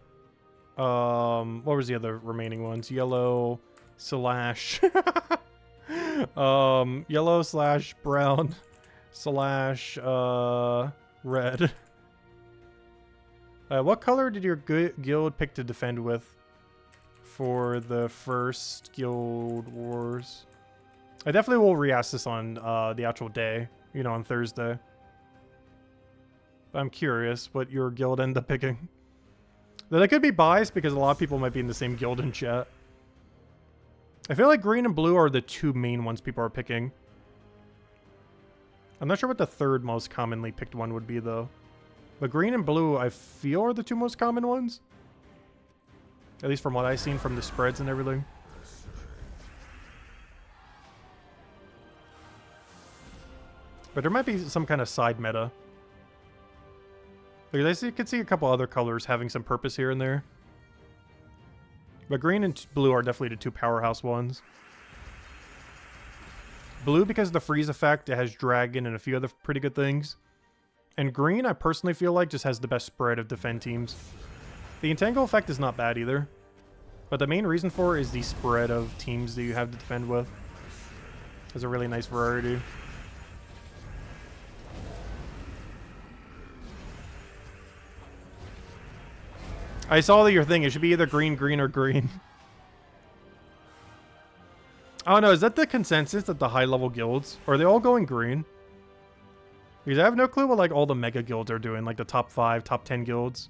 what was the other remaining ones? Yellow slash yellow slash brown slash red. What color did your guild pick to defend with for the first Guild Wars? I definitely will re-ask this on the actual day, you know, on Thursday. I'm curious what your guild ended up picking. That I could be biased because a lot of people might be in the same guild in chat. I feel like green and blue are the 2 main ones people are picking. I'm not sure what the 3rd most commonly picked one would be, though. But green and blue, I feel, are the two most common ones. At least from what I've seen from the spreads and everything. But there might be some kind of side meta. Because I could see a couple other colors having some purpose here and there. But green and blue are definitely the two powerhouse ones. Blue, because of the freeze effect, it has dragon and a few other pretty good things. And green, I personally feel like, just has the best spread of defend teams. The entangle effect is not bad either. But the main reason for it is the spread of teams that you have to defend with. There's a really nice variety. I saw that your thing. It should be either green, green, or green. Oh no, is that the consensus at the high-level guilds? Or are they all going green? Because I have no clue what like all the mega guilds are doing, like the top 5, top 10 guilds.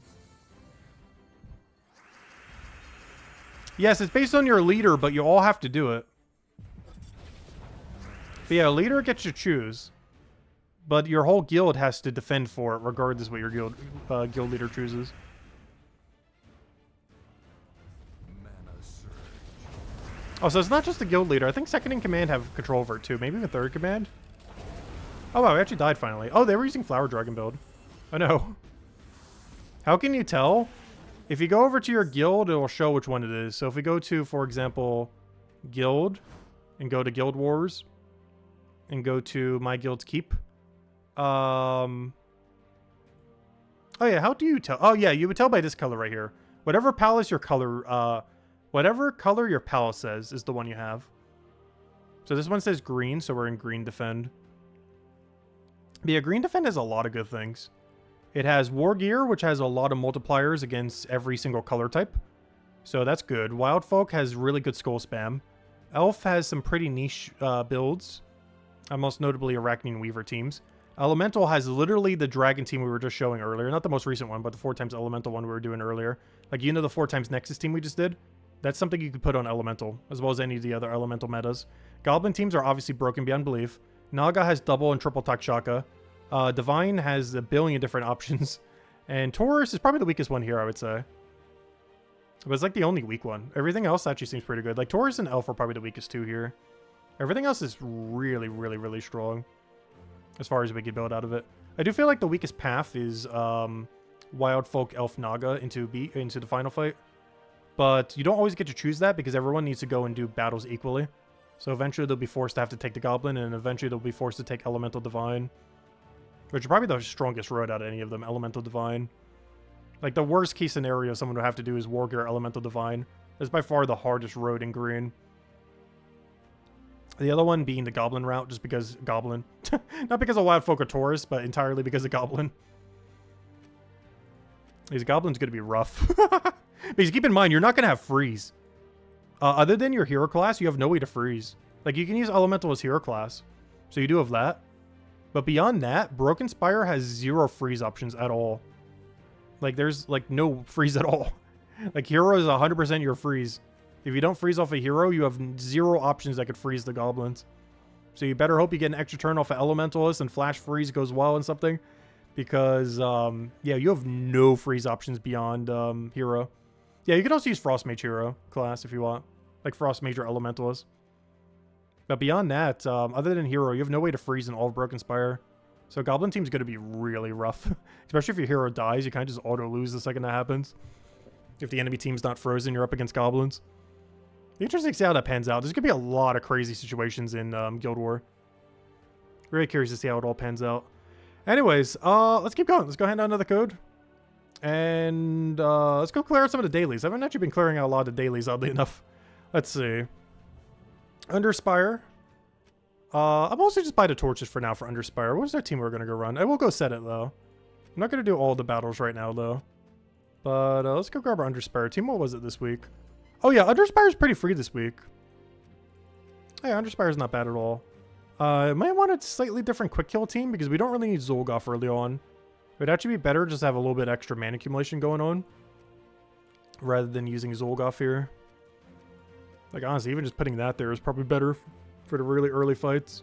Yes, it's based on your leader, but you all have to do it. But yeah, leader gets to choose. But your whole guild has to defend for it, regardless what your guild leader chooses. Oh, so it's not just the guild leader. I think second in command have control over it too. Maybe even third command. Oh wow, we actually died finally. Oh, they were using Flower Dragon build. Oh no. How can you tell? If you go over to your guild, it will show which one it is. So if we go to, for example, guild, and go to Guild Wars, and go to My Guild's Keep. Oh yeah, how do you tell? Oh yeah, you would tell by this color right here. Whatever palace your color, whatever color your palace says is the one you have. So this one says green, so we're in green defend. But yeah, green defend has a lot of good things. It has war gear, which has a lot of multipliers against every single color type. So that's good. Wild Folk has really good skull spam. Elf has some pretty niche builds. Most notably Arachne Weaver teams. Elemental has literally the dragon team we were just showing earlier. Not the most recent one, but the 4x Elemental one we were doing earlier. Like, you know the 4x Nexus team we just did? That's something you could put on Elemental, as well as any of the other Elemental metas. Goblin teams are obviously broken beyond belief. Naga has double and triple Takshaka. Divine has a billion different options. And Taurus is probably the weakest one here, I would say. But it's like the only weak one. Everything else actually seems pretty good. Like, Taurus and Elf are probably the weakest two here. Everything else is really, really, really strong. As far as we could build out of it. I do feel like the weakest path is Wild Folk, Elf, Naga into the final fight. But you don't always get to choose that because everyone needs to go and do battles equally. So eventually they'll be forced to have to take the Goblin, and eventually they'll be forced to take Elemental Divine. Which are probably the strongest road out of any of them, Elemental Divine. Like, the worst case scenario someone would have to do is War Gear Elemental Divine. That's by far the hardest road in green. The other one being the Goblin route, just because Goblin. Not because of Wild Folk or Taurus, but entirely because of Goblin. These Goblins going to be rough. Because keep in mind, you're not going to have freeze. Other than your hero class, you have no way to freeze. Like, you can use Elemental as hero class. So you do have that. But beyond that, Broken Spire has 0 freeze options at all. Like, there's, like, no freeze at all. Like, hero is 100% your freeze. If you don't freeze off a hero, you have 0 options that could freeze the goblins. So you better hope you get an extra turn off of Elementalist and Flash Freeze goes well in something. Because, yeah, you have no freeze options beyond hero. Yeah, you can also use Frost Mage hero class if you want. Like Frost Mage or Elementalist. But beyond that, other than hero, you have no way to freeze in all of Broken Spire. So Goblin team's going to be really rough. Especially if your hero dies, you kind of just auto-lose the second that happens. If the enemy team's not frozen, you're up against Goblins. Interesting to see how that pans out. There's going to be a lot of crazy situations in Guild War. Really curious to see how it all pans out. Anyways, let's keep going. Let's go hand out another code. And let's go clear out some of the dailies. I haven't actually been clearing out a lot of the dailies, oddly enough. Let's see. Underspire. I'll mostly just buy the torches for now for Underspire. What is our team we're going to go run? I will go set it, though. I'm not going to do all the battles right now, though. But let's go grab our Underspire team. What was it this week? Oh, yeah. Underspire is pretty free this week. Yeah, Underspire is not bad at all. I might want a slightly different quick kill team because we don't really need Zolgoth early on. It would actually be better just to have a little bit extra mana accumulation going on rather than using Zolgoth here. Like, honestly, even just putting that there is probably better for the really early fights.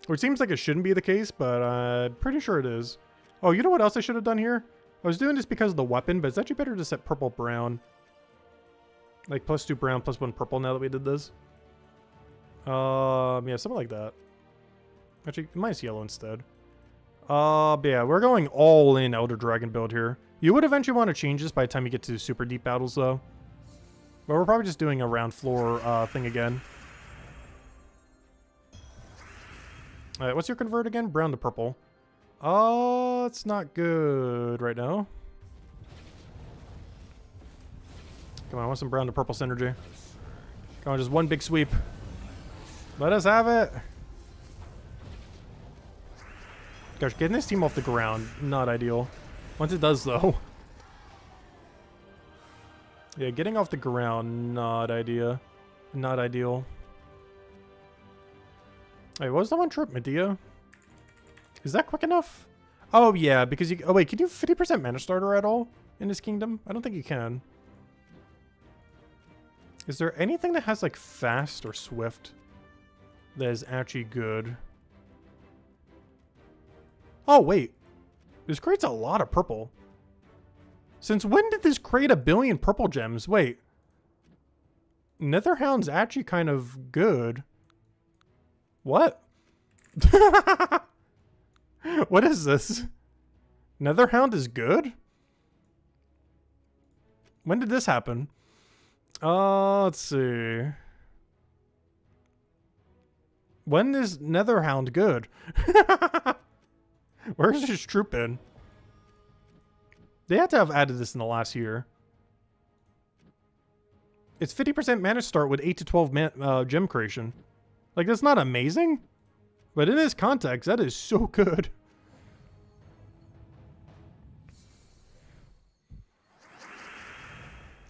Which seems like it shouldn't be the case, but I'm pretty sure it is. Oh, you know what else I should have done here? I was doing this because of the weapon, but it's actually better to set purple brown. Like +2 brown, +1 purple now that we did this. Yeah, something like that. Actually, minus yellow instead. But yeah, we're going all in Elder Dragon build here. You would eventually want to change this by the time you get to super deep battles, though. But we're probably just doing a round floor thing again. Alright, what's your convert again? Brown to purple. Oh, it's not good right now. Come on, I want some brown to purple synergy. Come on, just one big sweep. Let us have it. Gosh, getting this team off the ground, not ideal. Once it does, though. Yeah, getting off the ground, not ideal. Not ideal. Wait, what was the one trip? Medea? Is that quick enough? Oh, yeah, because you... Oh, wait, can you 50% mana starter at all in this kingdom? I don't think you can. Is there anything that has, like, fast or swift that is actually good? Oh, wait. This creates a lot of purple. Since when did this create 1 billion purple gems? Wait. Netherhound's actually kind of good. What? What is this? Netherhound is good? When did this happen? Let's see. When is Netherhound good? Where's his troop in? They had to have added this in the last year. It's 50% mana start with 8 to 12 gem creation. Like, that's not amazing, but in this context, that is so good.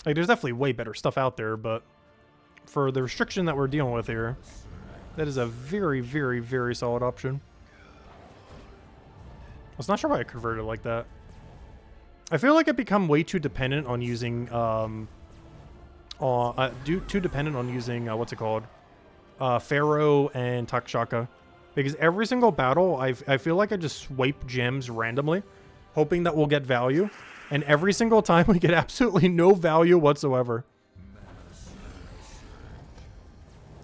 Like, there's definitely way better stuff out there, but for the restriction that we're dealing with here, that is a very, very, very solid option. I was not sure why I converted like that. I feel like I've become way too dependent on using, too dependent on using, what's it called? Pharaoh and Takshaka. Because every single battle, I feel like I just swipe gems randomly, hoping that we'll get value. And every single time we get absolutely no value whatsoever.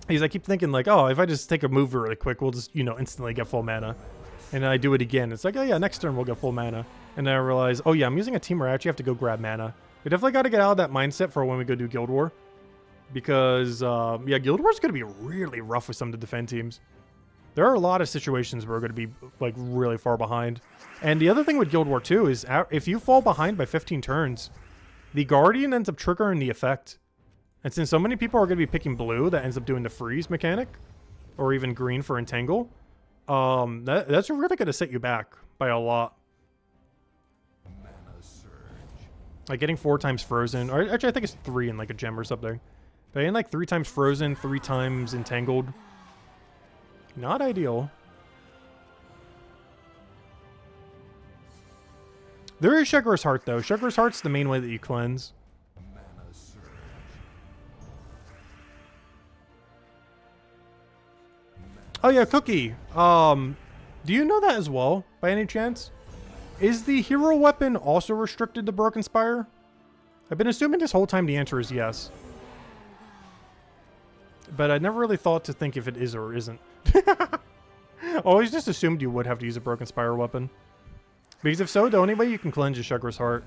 Because I keep thinking like, oh, if I just take a move really quick, we'll just, you know, instantly get full mana. And then I do it again. It's like, oh yeah, next turn we'll get full mana. And then I realize, oh yeah, I'm using a team where I actually have to go grab mana. We definitely got to get out of that mindset for when we go do Guild War. Because, yeah, Guild War is going to be really rough with some of the defend teams. There are a lot of situations where we're going to be, like, really far behind. And the other thing with Guild War 2 is if you fall behind by 15 turns, the Guardian ends up triggering the effect. And since so many people are going to be picking blue, that ends up doing the freeze mechanic. Or even green for Entangle. That's really going to set you back by a lot. Like getting 4 times frozen, or actually I think it's 3 in like a gem or something. But getting like 3 times frozen, 3 times entangled. Not ideal. There is Sugar's Heart though. Sugar's Heart's the main way that you cleanse. Oh yeah, Cookie. Do you know that as well, by any chance? Is the hero weapon also restricted to Broken Spire? I've been assuming this whole time the answer is yes. But I never really thought to think if it is or isn't. Always just assumed you would have to use a Broken Spire weapon. Because if so, the only way you can cleanse is Sugar's Heart.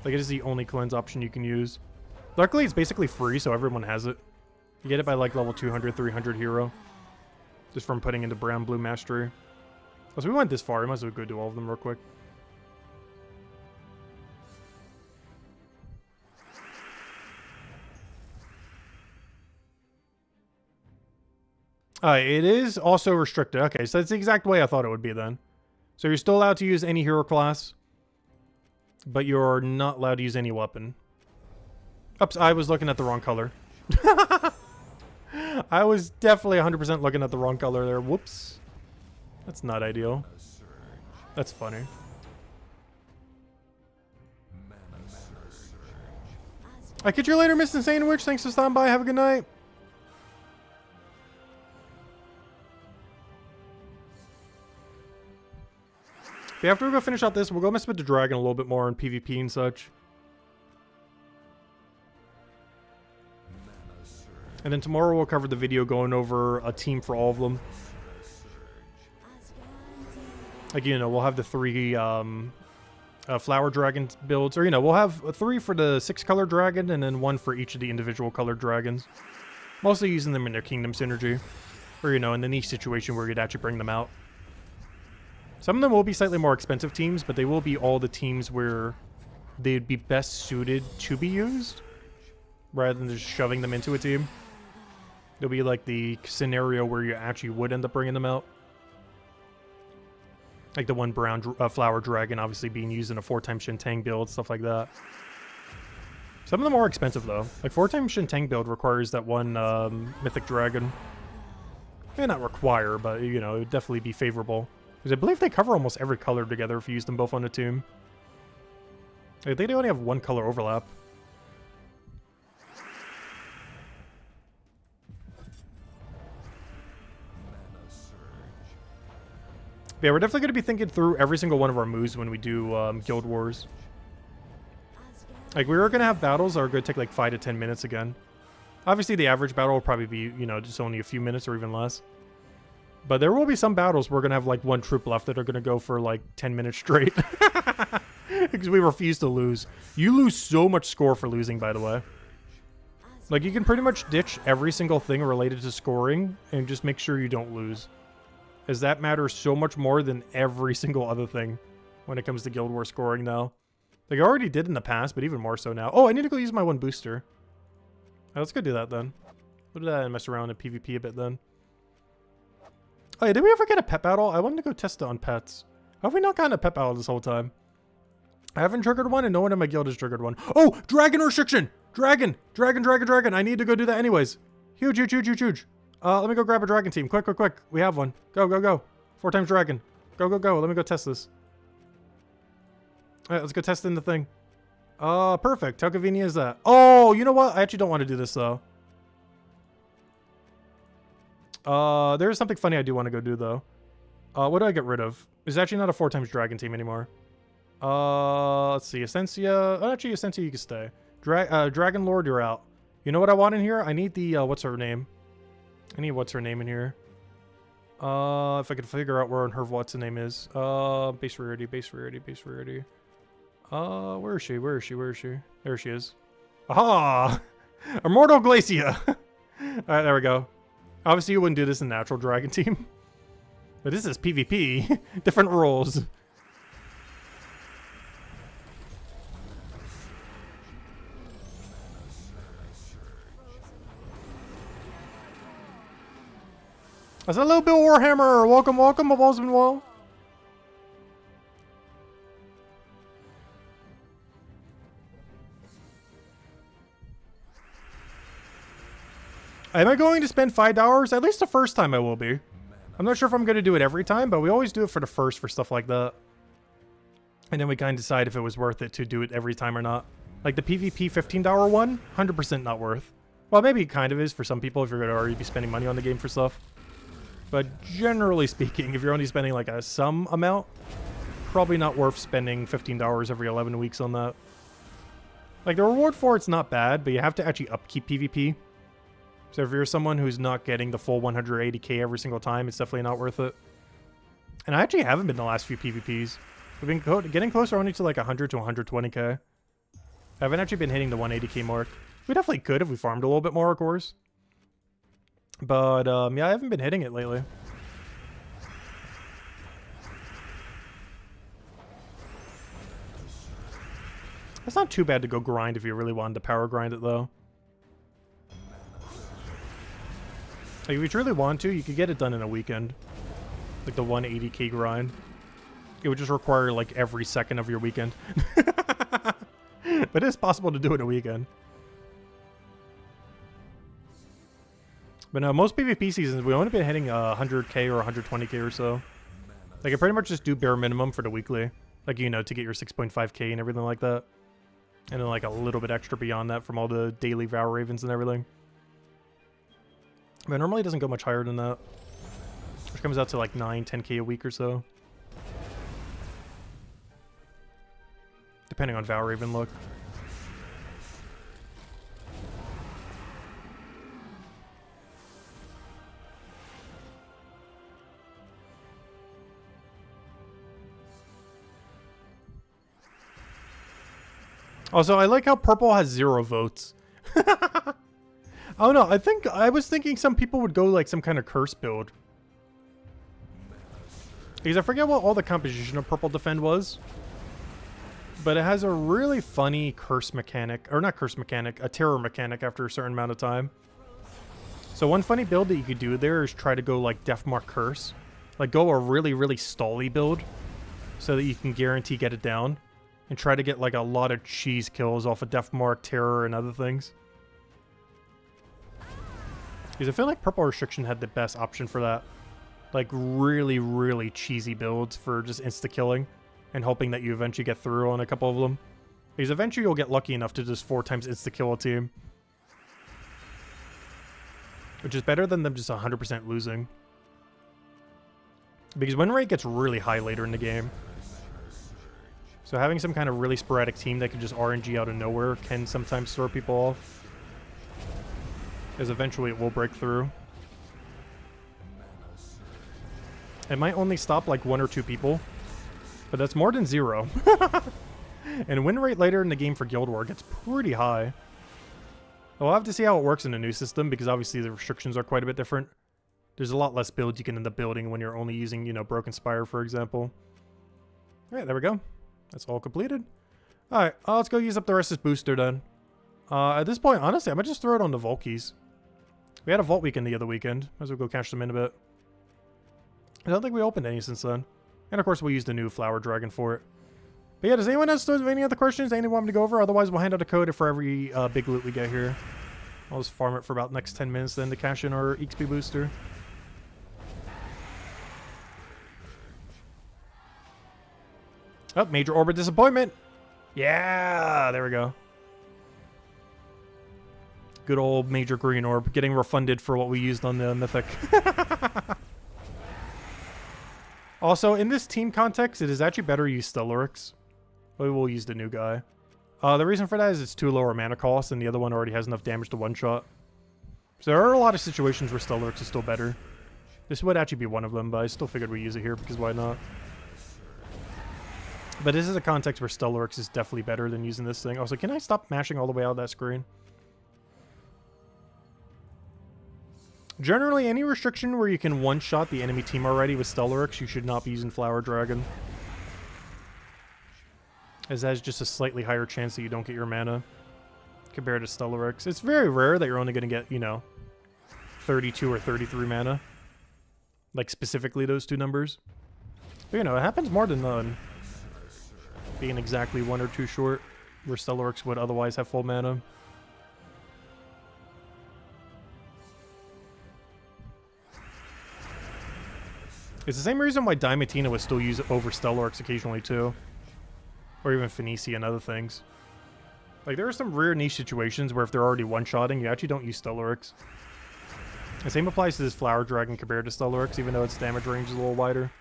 Like, it is the only cleanse option you can use. Luckily, it's basically free, so everyone has it. You get it by, like, level 200, 300 hero. Just from putting into Brown-Blue Mastery. Oh, so we went this far. We might as well go do all of them real quick. It is also restricted. Okay, so that's the exact way I thought it would be then. So you're still allowed to use any hero class, but you're not allowed to use any weapon. Oops, I was looking at the wrong color. I was definitely 100% looking at the wrong color there. Whoops. That's not ideal. That's funny. I'll catch you later, Miss Insane Witch. Thanks for stopping by. Have a good night. But after we go finish out this, we'll go mess with the dragon a little bit more on PvP and such. And then tomorrow we'll cover the video going over a team for all of them. Like, you know, we'll have the 3 flower dragon builds. Or, you know, we'll have 3 for the 6-color dragon and then 1 for each of the individual colored dragons. Mostly using them in their kingdom synergy. Or, you know, in the niche situation where you'd actually bring them out. Some of them will be slightly more expensive teams, but they will be all the teams where they'd be best suited to be used. Rather than just shoving them into a team. It'll be like the scenario where you actually would end up bringing them out. Like the 1 brown flower dragon obviously being used in a 4x Shintang build, stuff like that. Some of them are expensive though. Like 4x Shintang build requires that 1 mythic dragon. May not require, but you know, it would definitely be favorable. Because I believe they cover almost every color together if you use them both on a team. I think they only have 1 color overlap. But yeah, we're definitely going to be thinking through every single one of our moves when we do Guild Wars. Like, we were going to have battles that are going to take like 5 to 10 minutes again. Obviously, the average battle will probably be, you know, just only a few minutes or even less. But there will be some battles where we're going to have like 1 troop left that are going to go for like 10 minutes straight. Because we refuse to lose. You lose so much score for losing, by the way. Like, you can pretty much ditch every single thing related to scoring and just make sure you don't lose. As that matters so much more than every single other thing when it comes to Guild Wars scoring now. Like I already did in the past, but even more so now. Oh, I need to go use my 1 booster. Alright, let's go do that then. We'll do that and mess around in PvP a bit then. Oh yeah, did we ever get a pet battle? I wanted to go test it on pets. How have we not gotten a pet battle this whole time? I haven't triggered one and no one in my guild has triggered one. Oh, dragon restriction! Dragon! Dragon! I need to go do that anyways. Huge. Let me go grab a dragon team. Quick. We have one. Go. 4x dragon. Go. Let me go test this. Alright, let's go test in the thing. Perfect. How convenient is that? Oh, you know what? I actually don't want to do this, though. There's something funny I do want to go do, though. What do I get rid of? It's actually not a 4x dragon team anymore. Let's see. Essentia. Oh, actually, Essentia, you can stay. Dragon Lord, you're out. You know what I want in here? I need the, what's her name? I need what's her name in here. If I could figure out where her what's the name is. Base rarity. Where is she? There she is. Aha! Immortal Glacia! Alright, there we go. Obviously you wouldn't do this in natural dragon team. But this is PvP. Different rules. That's a little bit Warhammer. Welcome. Hope all's been well. Am I going to spend $5? At least the first time I will be. I'm not sure if I'm going to do it every time, but we always do it for the first for stuff like that. And then we kind of decide if it was worth it to do it every time or not. Like the PvP $15 one, 100% not worth. Well, maybe it kind of is for some people if you're going to already be spending money on the game for stuff. But generally speaking, if you're only spending like a some amount, probably not worth spending $15 every 11 weeks on that. Like the reward for it's not bad, but you have to actually upkeep PvP. So if you're someone who's not getting the full 180k every single time, it's definitely not worth it. And I actually haven't been the last few PvPs. We've been getting closer only to like 100 to 120k. I haven't actually been hitting the 180k mark. We definitely could if we farmed a little bit more, of course. But, yeah, I haven't been hitting it lately. It's not too bad to go grind if you really wanted to power grind it, though. Like, if you truly want to, you could get it done in a weekend. Like the 180k grind. It would just require, like, every second of your weekend. But it is possible to do it in a weekend. But no, most PvP seasons, we've only been hitting 100k or 120k or so. Like, I pretty much just do bare minimum for the weekly. Like, you know, to get your 6.5k and everything like that. And then, like, a little bit extra beyond that from all the daily Vow Ravens and everything. But normally it doesn't go much higher than that. Which comes out to, like, 9, 10k a week or so. depending on Valraven look. Also, I like how purple has 0 votes. I don't know. I was thinking some people would go like some kind of curse build. Because I forget what all the composition of purple defend was. But it has a really funny curse mechanic. Or not curse mechanic, a terror mechanic after a certain amount of time. So one funny build that you could do there is try to go like Deathmark Curse. Like go a really, really stally build. So that you can guarantee get it down. And try to get like a lot of cheese kills off of Deathmark, Terror, and other things. Because I feel like Purple Restriction had the best option for that. Like really, really cheesy builds for just insta-killing. And hoping that you eventually get through on a couple of them. Because eventually you'll get lucky enough to just 4 times insta-kill a team. Which is better than them just 100% losing. Because win rate gets really high later in the game. So having some kind of really sporadic team that can just RNG out of nowhere can sometimes throw people off. Because eventually it will break through. It might only stop like 1 or 2 people. But that's more than 0. And win rate later in the game for Guild War gets pretty high. We'll have to see how it works in the new system because obviously the restrictions are quite a bit different. There's a lot less builds you can end up building when you're only using, you know, Broken Spire, for example. Alright, there we go. That's all completed. Alright, let's go use up the rest of this booster then. At this point, honestly, I might just throw it on the Volkies. We had a Vault weekend the other weekend. Might as well go cash them in a bit. I don't think we opened any since then. And of course, we'll use the new Flower Dragon for it. But yeah, does anyone else have any other questions? Anyone want me to go over? Otherwise, we'll hand out a code for every big loot we get here. I'll just farm it for about the next 10 minutes then to cash in our XP booster. Oh, Major Orbit Disappointment. Yeah, there we go. Good old Major Green Orb getting refunded for what we used on the Mythic. Also, in this team context, it is actually better to use Stellaryx. But we will use the new guy. The reason for that is it's 2 lower mana cost, and the other one already has enough damage to one-shot. So there are a lot of situations where Stellaryx is still better. This would actually be one of them, but I still figured we'd use it here, because why not? But this is a context where Stellaryx is definitely better than using this thing. Also, can I stop mashing all the way out of that screen? Generally, any restriction where you can one-shot the enemy team already with Stellaryx, you should not be using Flower Dragon. As that has just a slightly higher chance that you don't get your mana compared to Stellaryx. It's very rare that you're only going to get, you know, 32 or 33 mana. Like, specifically those 2 numbers. But, you know, it happens more than none. Being exactly 1 or 2 short, where Stellaryx would otherwise have full mana. It's the same reason why Diamantina was still used over Stellaryx occasionally too. Or even Phoenicia and other things. Like, there are some rare niche situations where if they're already one-shotting, you actually don't use Stellaryx. The same applies to this Flower Dragon compared to Stellaryx, even though its damage range is a little wider.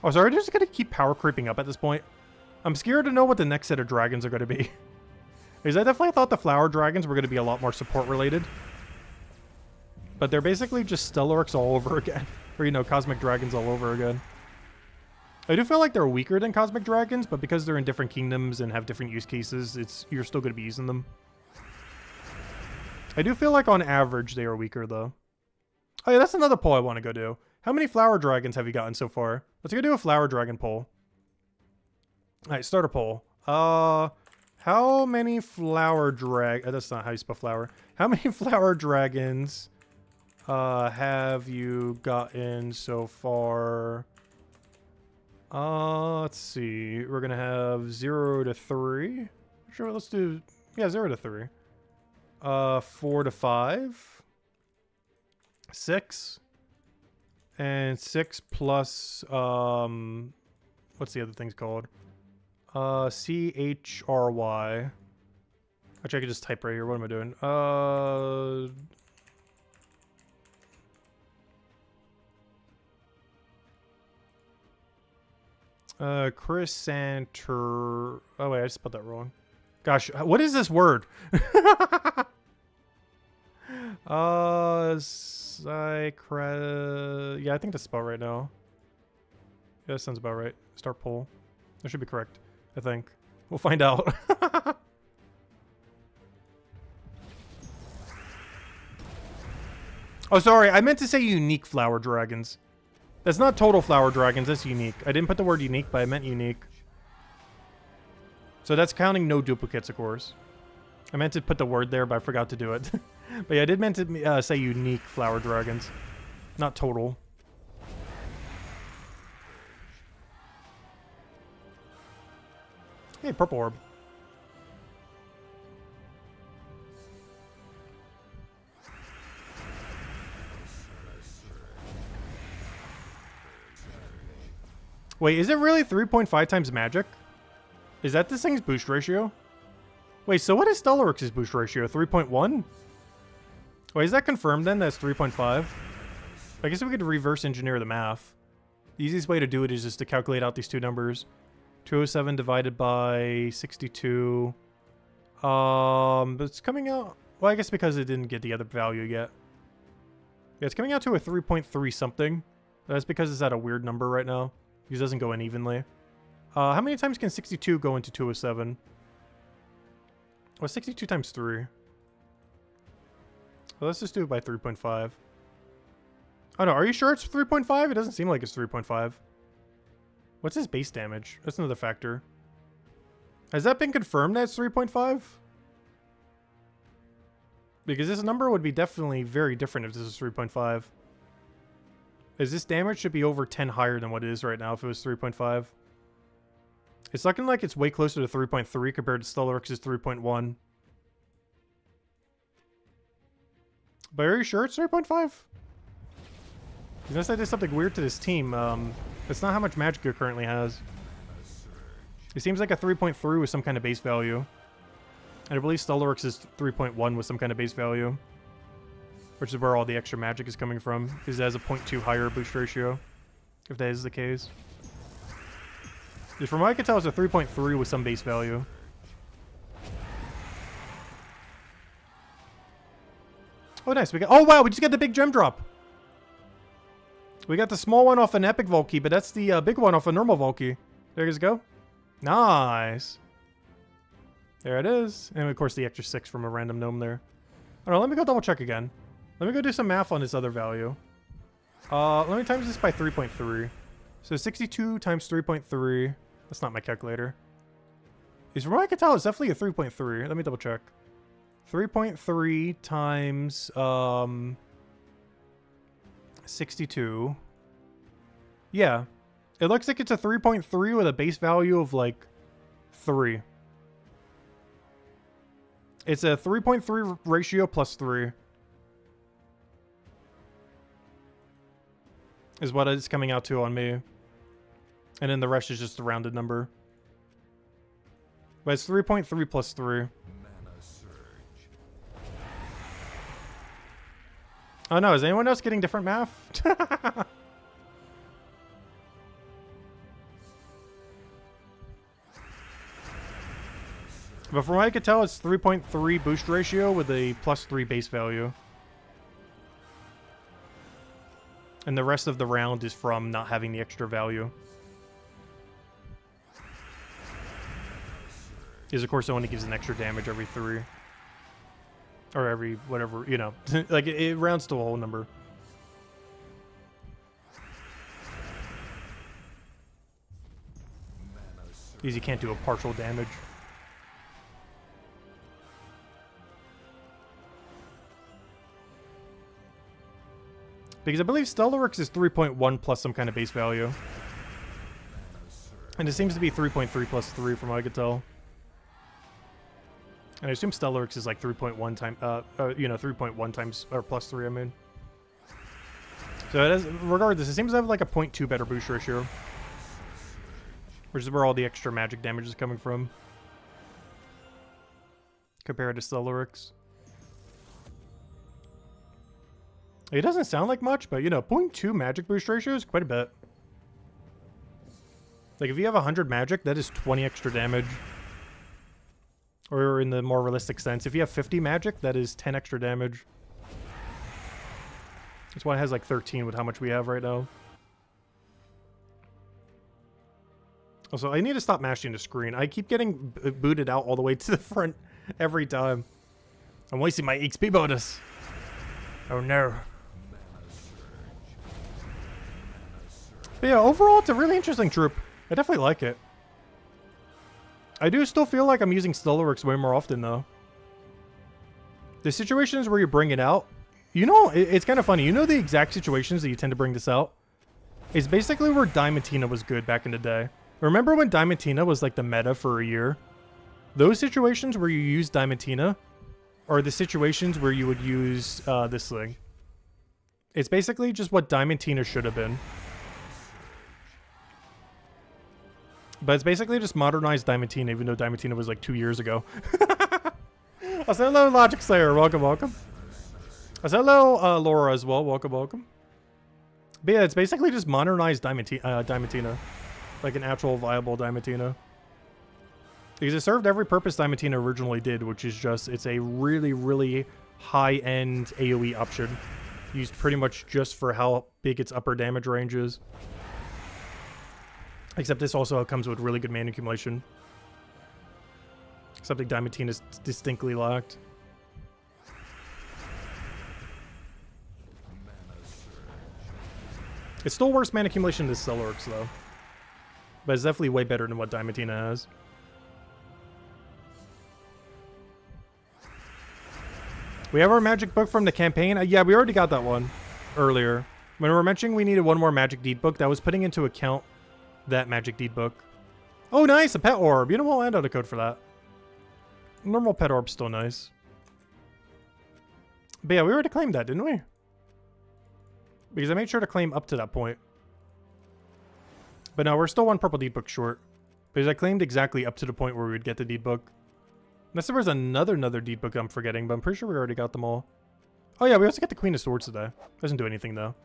Oh, sorry, they're just gonna keep power creeping up at this point. I'm scared to know what the next set of dragons are going to be. Because I definitely thought the Flower Dragons were going to be a lot more support-related. But they're basically just Stellaryx all over again. Or, you know, Cosmic Dragons all over again. I do feel like they're weaker than Cosmic Dragons, but because they're in different kingdoms and have different use cases, you're still going to be using them. I do feel like on average they are weaker, though. Oh yeah, that's another poll I want to go do. How many Flower Dragons have you gotten so far? Let's go do a Flower Dragon poll. Alright, start a poll. How many Flower that's not how you spell flower. How many Flower Dragons have you gotten so far? Let's see. We're gonna have 0 to 3. Sure, let's do, yeah, 0 to 3. 4 to 5. 6. And 6 plus, what's the other thing's called? CHRY. Actually, I could just type right here. What am I doing? Chrysanter. Oh wait, I spelled that wrong. Gosh, what is this word? Yeah, I think that's spelled right now. Yeah, that sounds about right. Start poll. That should be correct, I think. We'll find out. Oh, sorry. I meant to say unique flower dragons. That's not total flower dragons. That's unique. I didn't put the word unique, but I meant unique. So that's counting no duplicates, of course. I meant to put the word there, but I forgot to do it. But yeah, I did meant to say unique flower dragons. Not total. Hey, purple orb. Wait, is it really 3.5 times magic? Is that this thing's boost ratio? Wait, so what is Stellaryx's boost ratio? 3.1? Wait, is that confirmed then? That's 3.5? I guess we could reverse engineer the math. The easiest way to do it is just to calculate out these two numbers. 207 divided by 62. But it's coming out... Well, I guess because it didn't get the other value yet. Yeah, it's coming out to a 3.3 something. That's because it's at a weird number right now. Because it doesn't go in evenly. How many times can 62 go into 207? Well, 62 times 3. Well, let's just do it by 3.5. Oh no, are you sure it's 3.5? It doesn't seem like it's 3.5. What's his base damage? That's another factor. Has that been confirmed that it's 3.5? Because this number would be definitely very different if this is 3.5. Is this damage should be over 10 higher than what it is right now if it was 3.5. It's looking like it's way closer to 3.3 compared to Stellaryx's 3.1. But are you sure it's 3.5? Unless I did something weird to this team. That's not how much magic it currently has. It seems like a 3.3 with some kind of base value. And I believe Stellaryx's 3.1 with some kind of base value. Which is where all the extra magic is coming from. Because it has a 0.2 higher boost ratio. If that is the case. From what I can tell, it's a 3.3 with some base value. Oh, nice. Oh, wow. We just got the big gem drop. We got the small one off an epic Volkey, but that's the big one off a normal Volkey. There you go. Nice. There it is. And, of course, the extra 6 from a random gnome there. I don't know. Let me go double check again. Let me go do some math on this other value. Let me times this by 3.3. So 62 times 3.3. That's not my calculator. From what I can tell, it's definitely a 3.3. Let me double check. 3.3 times 62. Yeah. It looks like it's a 3.3 with a base value of like 3. It's a 3.3 ratio plus 3. Is what it's coming out to on me. And then the rest is just a rounded number. But it's 3.3 plus 3. Oh no, is anyone else getting different math? But from what I could tell, it's 3.3 boost ratio with a plus 3 base value. And the rest of the round is from not having the extra value. Because, of course, it only gives an extra damage every 3. Or every, whatever, you know. Like, it rounds to a whole number. Because you can't do a partial damage. Because I believe Stellaryx is 3.1 plus some kind of base value. And it seems to be 3.3 plus 3 from what I could tell. And I assume Stellaryx is like 3.1 times, 3.1 times, or plus 3, I mean. So it is, regardless, it seems to have like a 0.2 better boost ratio. Which is where all the extra magic damage is coming from. Compared to Stellaryx. It doesn't sound like much, but you know, 0.2 magic boost ratio is quite a bit. Like, if you have 100 magic, that is 20 extra damage. Or in the more realistic sense, if you have 50 magic, that is 10 extra damage. That's why it has like 13 with how much we have right now. Also, I need to stop mashing the screen. I keep getting booted out all the way to the front every time. I'm wasting my XP bonus. Oh no. But yeah, overall, it's a really interesting troop. I definitely like it. I do still feel like I'm using Stellarix way more often, though. The situations where you bring it out, you know, it's kind of funny. You know the exact situations that you tend to bring this out? It's basically where Diamantina was good back in the day. Remember when Diamantina was like the meta for a year? Those situations where you use Diamantina are the situations where you would use this thing. It's basically just what Diamantina should have been. But it's basically just modernized Diamantina, even though Diamantina was like 2 years ago. I said hello, Logic Slayer. Welcome, welcome. I said hello, Laura as well. Welcome, welcome. But yeah, it's basically just modernized Diamantina. Like an actual viable Diamantina. Because it served every purpose Diamantina originally did, which is just, it's a really, really high-end AoE option. Used pretty much just for how big its upper damage range is. Except this also comes with really good mana accumulation. Something Diamantina is distinctly lacked. It's still worse mana accumulation than Stellarix, though. But it's definitely way better than what Diamantina has. We have our magic book from the campaign. Yeah, we already got that one earlier. When we were mentioning we needed one more magic deed book, that was putting into account that magic deed book. Oh, nice! A pet orb. You know, we'll hand out a code for that. Normal pet orb's still nice. But yeah, we already claimed that, didn't we? Because I made sure to claim up to that point. But no, we're still one purple deed book short. Because I claimed exactly up to the point where we would get the deed book. Unless there was another deed book I'm forgetting, but I'm pretty sure we already got them all. Oh yeah, we also get the Queen of Swords today. Doesn't do anything though.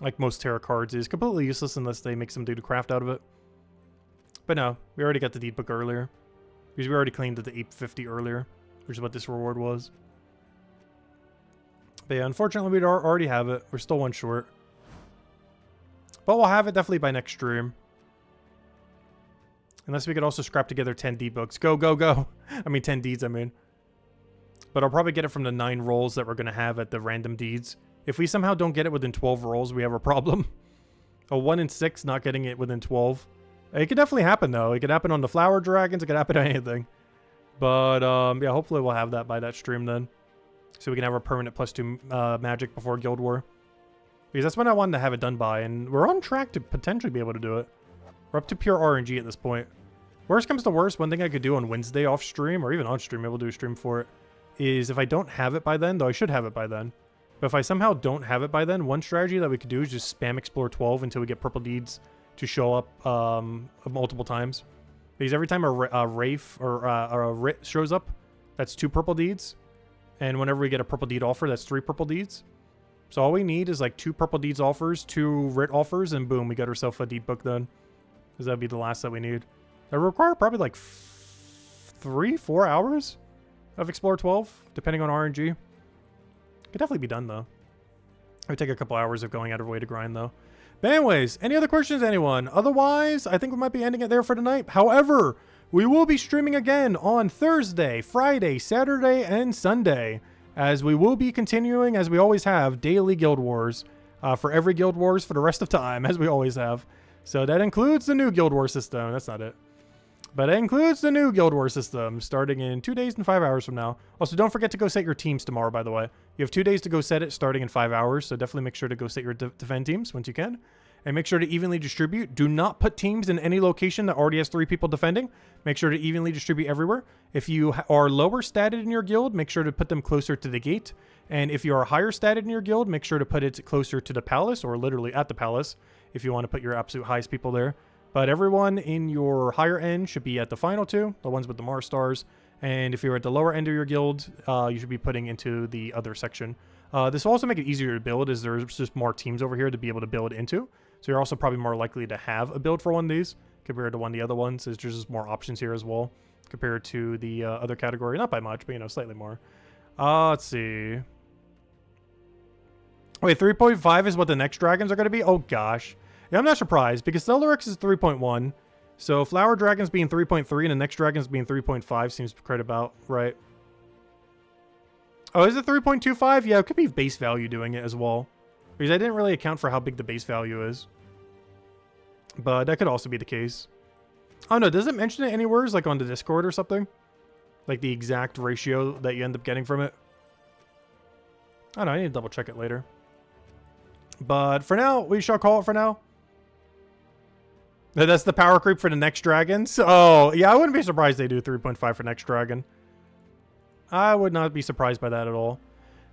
Like most tarot cards, is completely useless unless they make some dude to craft out of it. But no, we already got the deed book earlier. Because we already claimed the 850 earlier, which is what this reward was. But yeah, unfortunately we already have it. We're still one short. But we'll have it definitely by next stream. Unless we could also scrap together 10 deed books. Go, go, go. I mean 10 deeds, I mean. But I'll probably get it from the 9 rolls that we're going to have at the random deeds. If we somehow don't get it within 12 rolls, we have a problem. A 1 in 6 not getting it within 12. It could definitely happen, though. It could happen on the Flower Dragons. It could happen on anything. But, yeah, hopefully we'll have that by that stream then. So we can have our permanent +2 magic before Guild War. Because that's when I wanted to have it done by. And we're on track to potentially be able to do it. We're up to pure RNG at this point. Worst comes to worst, one thing I could do on Wednesday off stream, or even on stream, maybe we'll do a stream for it, is if I don't have it by then, though I should have it by then. But if I somehow don't have it by then, one strategy that we could do is just spam Explore 12 until we get purple deeds to show up multiple times. Because every time a Wraith or a Writ shows up, that's 2 purple deeds. And whenever we get a purple deed offer, that's 3 purple deeds. So all we need is like 2 purple deeds offers, 2 Writ offers, and boom, we got ourselves a deed book then. Because that'd be the last that we need. That would require probably like 3-4 hours of Explore 12, depending on RNG. Could definitely be done, though. It would take a couple hours of going out of way to grind, though. But anyways, any other questions, anyone? Otherwise, I think we might be ending it there for tonight. However, we will be streaming again on Thursday, Friday, Saturday, and Sunday. As we will be continuing, as we always have, daily Guild Wars. For every Guild Wars for the rest of time, as we always have. So that includes the new Guild War system. That's not it. But it includes the new Guild War system starting in 2 days and 5 hours from now. Also, don't forget to go set your teams tomorrow, by the way. You have 2 days to go set it starting in 5 hours. So definitely make sure to go set your defend teams once you can. And make sure to evenly distribute. Do not put teams in any location that already has 3 people defending. Make sure to evenly distribute everywhere. If you are lower statted in your guild, make sure to put them closer to the gate. And if you are higher statted in your guild, make sure to put it closer to the palace or literally at the palace if you want to put your absolute highest people there. But everyone in your higher end should be at the final 2, the ones with the Mars stars. And if you're at the lower end of your guild, you should be putting into the other section. This will also make it easier to build as there's just more teams over here to be able to build into. So you're also probably more likely to have a build for one of these compared to one of the other ones. There's just more options here as well compared to the other category. Not by much, but, you know, slightly more. Let's see. Wait, 3.5 is what the next dragons are going to be? Oh, gosh. Yeah, I'm not surprised because Stellaryx is 3.1. So Flower Dragons being 3.3 and the next dragons being 3.5 seems quite about right. Oh, is it 3.25? Yeah, it could be base value doing it as well. Because I didn't really account for how big the base value is. But that could also be the case. Oh, no, does it mention it anywhere? Like on the Discord or something? Like the exact ratio that you end up getting from it? I don't know, I need to double check it later. But for now, we shall call it for now. That's the power creep for the next dragons. Oh, yeah, I wouldn't be surprised they do 3.5 for next dragon. I would not be surprised by that at all.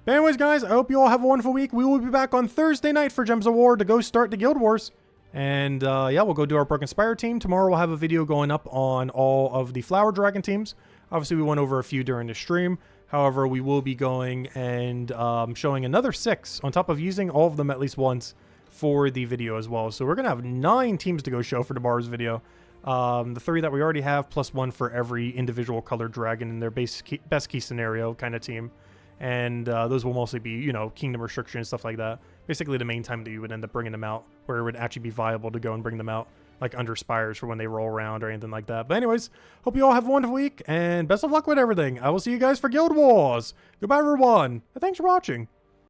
But anyways, guys, I hope you all have a wonderful week. We will be back on Thursday night for Gems of War to go start the Guild Wars. And yeah, we'll go do our Broken Spire team. Tomorrow we'll have a video going up on all of the Flower Dragon teams. Obviously, we went over a few during the stream. However, we will be going and showing another 6 on top of using all of them at least once for the video as well. So we're going to have 9 teams to go show for tomorrow's video. The 3 that we already have, plus 1 for every individual colored dragon in their best key scenario kind of team. And those will mostly be, you know, kingdom restriction, stuff like that. Basically the main time that you would end up bringing them out, where it would actually be viable to go and bring them out, like under spires for when they roll around or anything like that. But anyways, hope you all have a wonderful week, and best of luck with everything. I will see you guys for Guild Wars. Goodbye, everyone, and thanks for watching.